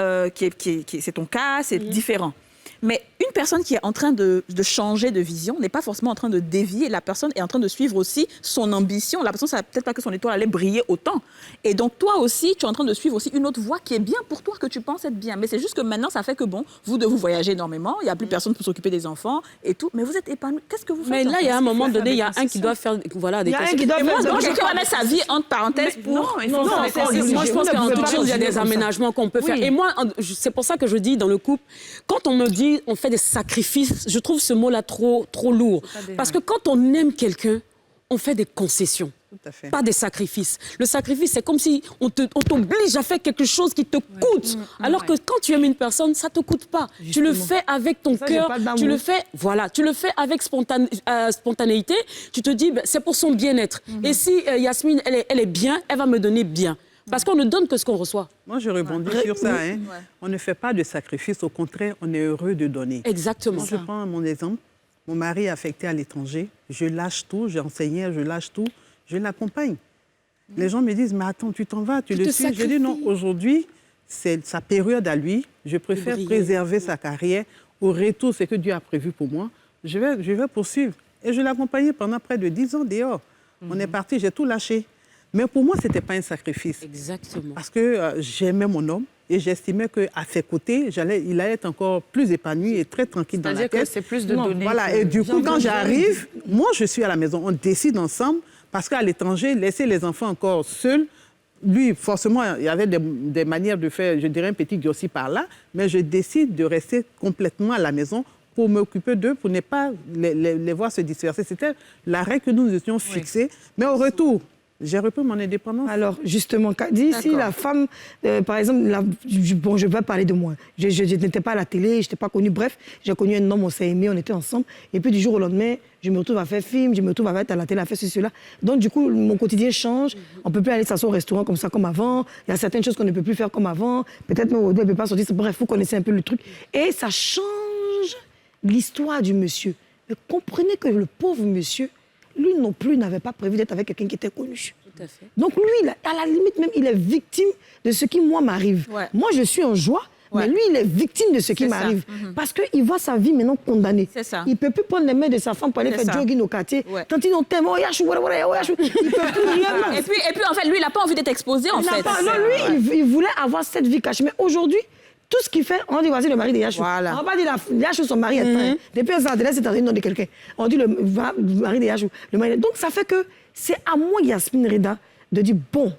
c'est ton cas, c'est différent. Mais une personne qui est en train de changer de vision n'est pas forcément en train de dévier. La personne est en train de suivre aussi son ambition. La personne ne savait peut-être pas que son étoile allait briller autant. Et donc, toi aussi, tu es en train de suivre aussi une autre voie qui est bien pour toi, que tu penses être bien. Mais c'est juste que maintenant, ça fait que, vous voyagez énormément. Il n'y a plus personne pour s'occuper des enfants et tout. Mais vous êtes épanoui. Qu'est-ce que vous faites? Mais là, il y a un moment donné, il y a un qui doit faire des concessions. Moi, je vais mettre sa vie entre parenthèses pour... Moi, je pense qu'en toute chose, il y a des aménagements qu'on peut faire. Et moi, c'est pour ça que je dis dans le couple, quand on me dit on fait des sacrifices, je trouve ce mot-là trop lourd. Parce que quand on aime quelqu'un, on fait des concessions. Tout à fait. Pas des sacrifices. Le sacrifice, c'est comme si on t'oblige à faire quelque chose qui te coûte. Alors que quand tu aimes une personne, ça ne te coûte pas. Justement. Tu le fais avec ton cœur. Tu le fais avec spontanéité. Tu te dis, c'est pour son bien-être. Et si Yasmine, elle est bien, elle va me donner bien. Parce qu'on ne donne que ce qu'on reçoit. Moi, je rebondis sur ça. Hein. Ouais. On ne fait pas de sacrifice. Au contraire, on est heureux de donner. Exactement. Je prends mon exemple. Mon mari est affecté à l'étranger. Je lâche tout. J'enseignais, je lâche tout. Je l'accompagne. Les gens me disent, mais attends, tu t'en vas, tu le suis. Je dis non, aujourd'hui, c'est sa période à lui. Je préfère préserver sa carrière. Au retour, c'est que Dieu a prévu pour moi. Je vais poursuivre. Et je l'ai accompagné pendant près de 10 ans dehors. On est parti, j'ai tout lâché. Mais pour moi, ce n'était pas un sacrifice. Exactement. Parce que j'aimais mon homme et j'estimais qu'à ses côtés, il allait être encore plus épanoui et très tranquille dans la tête. C'est-à-dire que c'est plus de donner. Voilà, et du coup, quand j'arrive, moi, je suis à la maison. On décide ensemble parce qu'à l'étranger, laisser les enfants encore seuls, lui, forcément, il y avait des manières de faire, je dirais, un petit grossi par là, mais je décide de rester complètement à la maison pour m'occuper d'eux, pour ne pas les voir se disperser. C'était la règle que nous étions fixée. Mais au retour, j'ai repris mon indépendance. Alors, justement, Kadi, si la femme, par exemple, je vais parler de moi. Je n'étais pas à la télé, je n'étais pas connue. Bref, j'ai connu un homme, on s'est aimé, on était ensemble. Et puis, du jour au lendemain, je me retrouve à faire film, je me retrouve à être à la télé, à faire ceci, cela. Donc, du coup, mon quotidien change. On ne peut plus aller s'asseoir au restaurant comme ça, comme avant. Il y a certaines choses qu'on ne peut plus faire comme avant. Peut-être même Aude ne peut pas sortir. Bref, vous connaissez un peu le truc. Et ça change l'histoire du monsieur. Mais comprenez que le pauvre monsieur, lui non plus n'avait pas prévu d'être avec quelqu'un qui était connu. Tout à fait. Donc lui, à la limite même, il est victime de ce qui, moi, m'arrive. Ouais. Moi, je suis en joie, mais lui, il est victime de ce qui m'arrive. Parce qu'il voit sa vie maintenant condamnée. C'est ça. Il ne peut plus prendre les mains de sa femme pour aller faire jogging au quartier. Ouais. Quand ils ont tellement, il ne peut plus rien. Et puis, en fait, lui, il n'a pas envie d'être exposé, en fait. Non, lui, il voulait avoir cette vie cachée. Mais aujourd'hui, Tout ce qu'il fait, on dit voici le mari de Yachou. Voilà. On va pas dire Yachou, son mari est un. Depuis un certain c'est dans le nom de quelqu'un. On dit le mari de Yachou. Donc ça fait que c'est à moi, Yasmine Reda, de dire bon,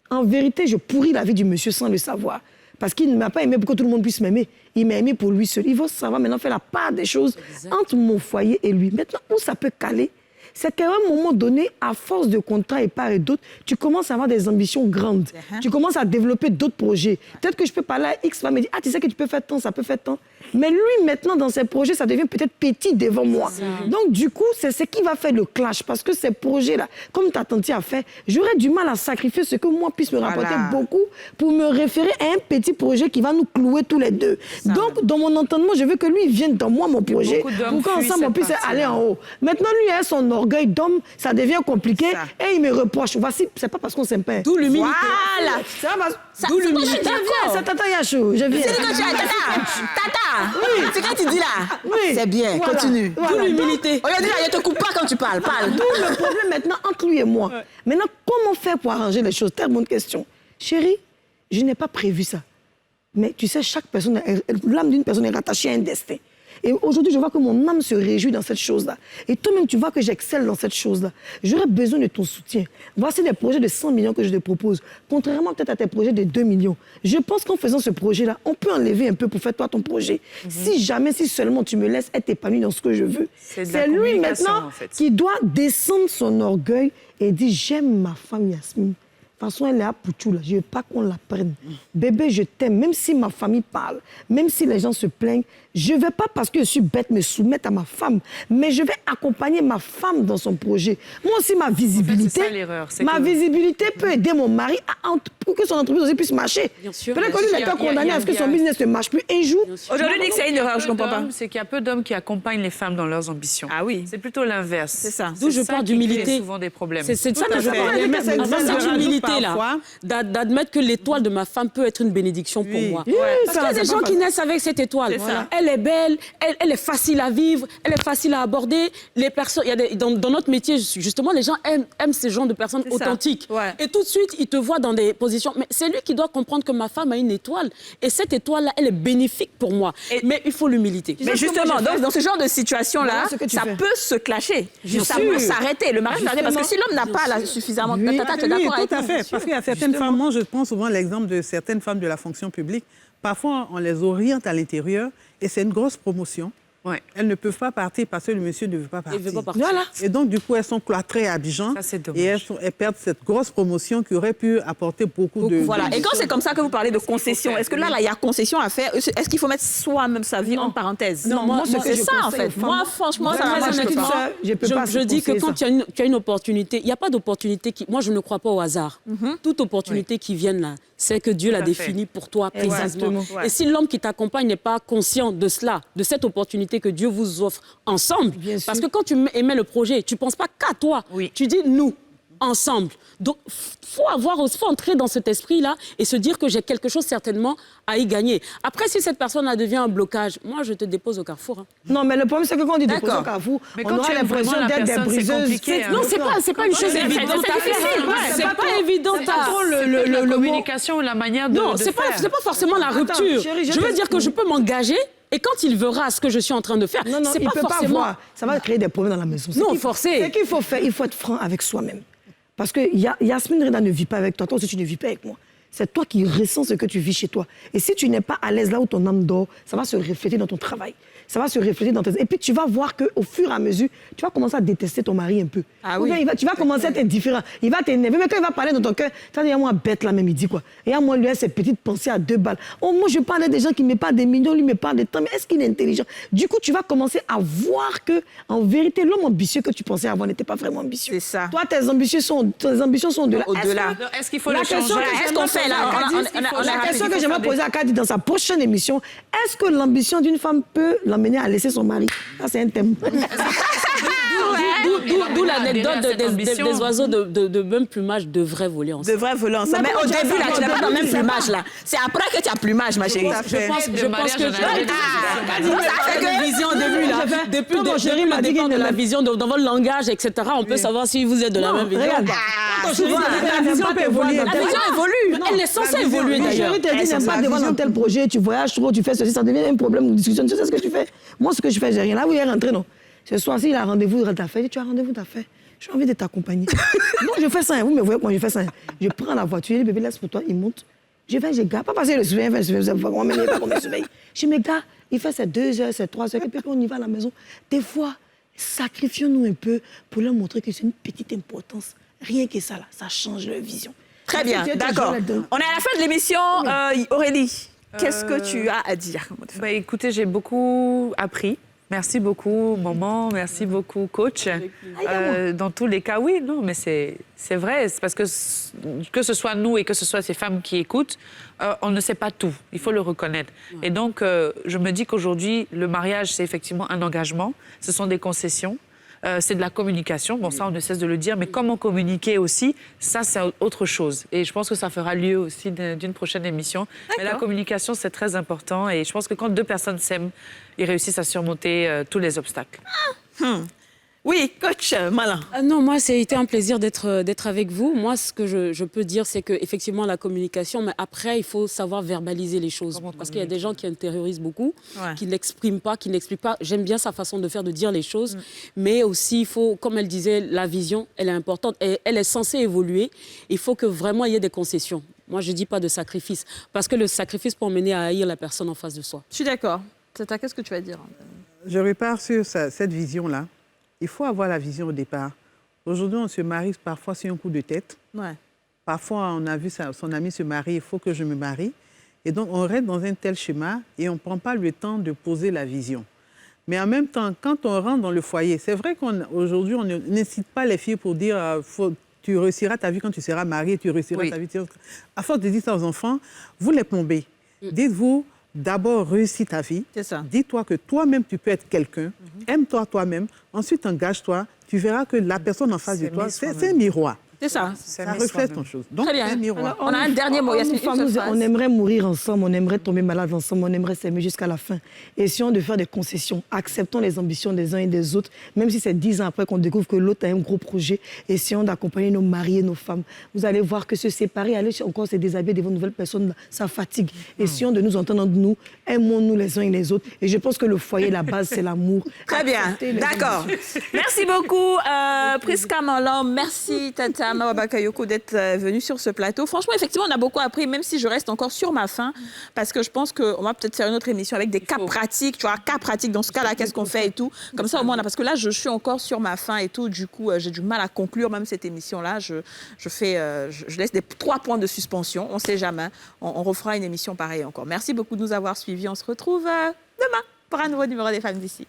en vérité, je pourris la vie du monsieur sans le savoir. Parce qu'il ne m'a pas aimé pour que tout le monde puisse m'aimer. Il m'a aimé pour lui seul. Il faut savoir maintenant faire la part des choses entre mon foyer et lui. Maintenant, où ça peut caler, c'est qu'à un moment donné, à force de contrats et part et d'autres, tu commences à avoir des ambitions grandes. Tu commences à développer d'autres projets. Peut-être que je peux parler à X, va me dire, ah, tu sais que tu peux faire tant, ça peut faire tant. Mais lui, maintenant, dans ses projets, ça devient peut-être petit devant moi. Donc, du coup, c'est ce qui va faire le clash. Parce que ces projets-là, comme ta tante a fait, j'aurais du mal à sacrifier ce que moi puisse me rapporter beaucoup pour me référer à un petit projet qui va nous clouer tous les deux. Donc, dans mon entendement, je veux que lui vienne dans moi, mon projet, pour qu'ensemble, on puisse aller en haut. Maintenant, lui, a son orgueil d'homme, ça devient compliqué et il me reproche. Voici, c'est pas parce qu'on s'aime pas. D'où l'humilité. Voilà. D'où l'humilité. C'est Tata Yachou, je viens. C'est Tata. Oui. C'est quand tu dis là. Oui. C'est bien, Voilà. continue. Voilà. D'où l'humilité. Aujourd'hui, là, je te coupe pas quand tu parles. Parle. D'où le problème maintenant entre lui et moi. Maintenant, comment faire pour arranger les choses? Très bonne question. Chérie, je n'ai pas prévu ça. Mais tu sais, chaque personne, l'âme d'une personne est rattachée à un destin. Et aujourd'hui, je vois que mon âme se réjouit dans cette chose-là. Et toi-même, tu vois que j'excelle dans cette chose-là. J'aurais besoin de ton soutien. Voici des projets de 100 millions que je te propose. Contrairement peut-être à tes projets de 2 millions. Je pense qu'en faisant ce projet-là, on peut enlever un peu pour faire toi ton projet. Si jamais, si seulement tu me laisses être épanoui dans ce que je veux. C'est lui maintenant en fait. qui doit descendre son orgueil et dire, j'aime ma femme Yasmine. De toute façon, elle est à Pouchou, là. Je ne veux pas qu'on la prenne. Bébé, je t'aime. Même si ma famille parle, même si les gens se plaignent, je ne vais pas, parce que je suis bête, me soumettre à ma femme. Mais je vais accompagner ma femme dans son projet. Moi aussi, ma visibilité, c'est ça l'erreur, c'est ma que- visibilité peut aider mon mari pour que son entreprise aussi puisse marcher. Bien sûr. Peut-être que lui, il est condamné à ce que son business ne marche plus un jour. Aujourd'hui, il dit que c'est une erreur, je comprends pas. C'est qu'il y a peu d'hommes qui accompagnent les femmes dans leurs ambitions. Ah oui. C'est plutôt l'inverse. C'est ça. D'où je ça parle qui crée d'humilité. souvent des problèmes. C'est de ça Tout que à je fait. parle. Mais c'est Avoir ça, cette je rajoute humilité-là, parfois. d'admettre que l'étoile de ma femme peut être une bénédiction pour moi. Oui, Parce ça, qu'il y a des c'est gens pas qui naissent avec cette étoile. C'est ça. Elle est belle, elle est facile à vivre, elle est facile à aborder. Les personnes, il y a dans notre métier, justement, les gens aiment ces genres de personnes C'est ça. authentiques. Ouais. Et tout de suite, ils te voient dans des positions. Mais c'est lui qui doit comprendre que ma femme a une étoile. Et cette étoile-là, elle est bénéfique pour moi. Mais il faut l'humilité. Mais justement, dans ce genre de situation-là, Voilà ce que tu ça fais. peut se clasher. Ça sûr. peut s'arrêter. Le mariage peut s'arrêter. Parce que si l'homme n'a pas suffisamment... Tata, tu es d'accord avec tout à nous? fait. Parce qu'il y a certaines femmes, moi je prends souvent l'exemple de certaines femmes de la fonction publique. Parfois, on les oriente à l'intérieur et c'est une grosse promotion. Ouais. Elles ne peuvent pas partir parce que le monsieur ne veut pas Il partir. veut pas partir. Voilà. Et donc, du coup, elles sont cloîtrées à Abidjan. Ça, c'est dommage. Et elles perdent cette grosse promotion qui aurait pu apporter beaucoup de... Voilà. Et quand c'est comme ça que vous parlez de concession, est-ce que là, il y a concession à faire? Est-ce qu'il faut mettre soi-même sa vie en parenthèse? Non, moi, ce que c'est je ça, en conseille fait. aux femmes- Moi, franchement, ça Très marche honnêtement, pas. je peux pas Je dis que conseiller quand ça. tu as une opportunité, il n'y a pas d'opportunité qui... Moi, je ne crois pas au hasard. Toute opportunité qui vient là, c'est que Dieu l'a à fait. définie pour toi précisément. Exactement. Ouais. Et si l'homme qui t'accompagne n'est pas conscient de cela, de cette opportunité que Dieu vous offre ensemble, Bien sûr. parce que quand tu émets le projet, tu ne penses pas qu'à toi. Oui. Tu dis nous, ensemble. Donc, faut entrer dans cet esprit-là et se dire que j'ai quelque chose certainement à y gagner. Après, si cette personne-là devient un blocage, moi, je te dépose au carrefour. Hein. Non, mais le problème, c'est que quand on dit D'accord. déposer au carrefour, Mais on quand aura tu aimes l'impression vraiment la d'être des personne, c'est briseuses. compliqué, hein. Non, c'est pas une chose c'est évidente à difficile, faire. ouais. C'est pas évident C'est à pas trop La le mot. communication, la manière de Non, de c'est faire. pas forcément la rupture. chérie, je je veux te- dire que je peux m'engager et quand il verra ce que je suis en train de faire, Non, non, c'est il pas ne peut pas forcément... voir. Ça va créer des problèmes dans la maison. Non, forcé. Ce qu'il faut faire, il faut être franc avec soi-même. Parce que Yasmine Reda ne vit pas avec toi. Toi aussi, tu ne vis pas avec moi. C'est toi qui ressens ce que tu vis chez toi. Et si tu n'es pas à l'aise là où ton âme dort, ça va se refléter dans ton travail. Ça va se refléter dans tes... Et puis, tu vas voir qu'au fur et à mesure, tu vas commencer à détester ton mari un peu. Ah Ou oui. bien tu vas commencer à être indifférent. Il va t'énerver. Mais quand il va parler dans ton cœur, tu vas dire, moi, bête là, même, il dit quoi. Et à moi, lui, a ses petites pensées à 2 balles. Oh, moi, je parle des gens qui me parlent des millions, lui me parle des temps. Mais est-ce qu'il est intelligent? Du coup, tu vas commencer à voir que, en vérité, l'homme ambitieux que tu pensais avoir n'était pas vraiment ambitieux. C'est ça. Toi, tes ambitions sont de Au-delà. Est-ce qu'il faut La le question changer? que Est-ce qu'on fait là? La question que j'aimerais poser à Kadi dans sa prochaine émission, est-ce que l'ambition d'une femme peut l'emmener à laisser son mari? Ça, c'est un thème. D'où l'anecdote adhérer à cette ambition. des oiseaux de même plumage devraient voler ensemble. De vrai voler ensemble. Mais au début, là, tu n'as pas le même plumage, là. C'est après que tu as plumage, ma chérie. Je pense que Ça fait la vision au début, là. Depuis Quand mon chéri m'a dit dépend qu'il de la ne- vision, dans votre langage, etc., on peut savoir si vous êtes de la même vision. Regarde. Ah, Souvent, la vision peut évoluer. La vision évolue. Elle est censée évoluer, Mon d'ailleurs. chéri te dit, n'aime pas devant dans tel projet, tu voyages trop, tu fais ceci, ça devient un problème de discussion. Tu sais ce que tu fais? Moi, ce que je fais, j'ai rien. Là où il est rentré, non. Ce soir, s'il a rendez-vous, t'as fait, tu as rendez-vous, t'as fait. J'ai envie de t'accompagner. Non, je fais ça. Vous me voyez comment je fais ça. Je prends la voiture, le bébé laisse pour toi, il monte. Je vais, je garde. Pas parce que le surveillant, il fait le on me pas qu'on me surveille. Je me garde, il fait ses 2 heures, ses 3 heures, et puis on y va à la maison. Des fois, sacrifions-nous un peu pour leur montrer que c'est une petite importance. Rien que ça, là, ça change leur vision. Très bien, d'accord. On est à la fin de l'émission. Aurélie, qu'est-ce que tu as à dire? Bah, écoutez, j'ai beaucoup appris. Merci beaucoup, maman. Merci beaucoup, coach. Dans tous les cas, oui, non, mais c'est vrai. C'est parce que ce soit nous et que ce soit ces femmes qui écoutent, on ne sait pas tout. Il faut le reconnaître. Et donc, je me dis qu'aujourd'hui, le mariage, c'est effectivement un engagement. Ce sont des concessions. C'est de la communication. Bon, ça, on ne cesse de le dire. Mais comment communiquer aussi, ça, c'est autre chose. Et je pense que ça fera lieu aussi d'une prochaine émission. Mais la communication, c'est très important. Et je pense que quand 2 personnes s'aiment, ils réussissent à surmonter tous les obstacles. Oui, coach Malin. Non, moi, c'est été un plaisir d'être avec vous. Moi, ce que je peux dire, c'est qu'effectivement, la communication, mais après, il faut savoir verbaliser les choses. Parce qu'il y a des gens qui intériorisent beaucoup, qui ne l'expriment pas, qui n'expliquent pas. J'aime bien sa façon de faire, de dire les choses. Mais aussi, il faut, comme elle disait, la vision, elle est importante. Et elle est censée évoluer. Il faut que vraiment il y ait des concessions. Moi, je ne dis pas de sacrifice. Parce que le sacrifice peut emmener à haïr la personne en face de soi. Je suis d'accord. Tata, qu'est-ce que tu vas dire? Je repars sur cette vision-là. Il faut avoir la vision au départ. Aujourd'hui, on se marie parfois sur un coup de tête. Ouais. Parfois, on a vu son ami se marier, il faut que je me marie. Et donc, on reste dans un tel schéma et on ne prend pas le temps de poser la vision. Mais en même temps, quand on rentre dans le foyer, c'est vrai qu'aujourd'hui, on n'incite pas les filles pour dire tu réussiras ta vie quand tu seras mariée, tu réussiras ta vie. À force de dire ça aux enfants, vous les plombez. Dites-vous, d'abord, réussis ta vie. C'est ça. Dis-toi que toi-même, tu peux être quelqu'un. Aime-toi toi-même. Ensuite, engage-toi. Tu verras que la personne en face de toi, c'est un miroir. C'est ça. Ça reflète ton chose. Donc, Très bien. c'est un miroir. On a un dernier mot. Yasmine, une seule phrase. On aimerait mourir ensemble, on aimerait tomber malade ensemble, on aimerait s'aimer jusqu'à la fin. Essayons de faire des concessions. Acceptons les ambitions des uns et des autres, même si c'est 10 ans après qu'on découvre que l'autre a un gros projet. Essayons d'accompagner nos maris et nos femmes. Vous allez voir que se séparer, aller encore se déshabiller devant de nouvelles personnes, ça fatigue. Essayons de nous entendre entre nous, aimons-nous les uns et les autres. Et je pense que le foyer, la base, c'est l'amour. Très bien, Acceptez les d'accord. Merci beaucoup, Priska Malin. Merci, Tata Mawa Bakayoko, d'être venue sur ce plateau. Franchement, effectivement, on a beaucoup appris, même si je reste encore sur ma faim, parce que je pense qu'on va peut-être faire une autre émission avec des cas pratiques. Tu vois, cas pratiques, dans ce cas-là, qu'est-ce qu'on fait et tout. Comme ça, au moins, parce que là, je suis encore sur ma faim et tout. Du coup, j'ai du mal à conclure même cette émission-là. Je laisse 3 points de suspension. On ne sait jamais. On refera une émission pareille encore. Merci beaucoup de nous avoir suivis. On se retrouve demain pour un nouveau numéro des Femmes d'ici.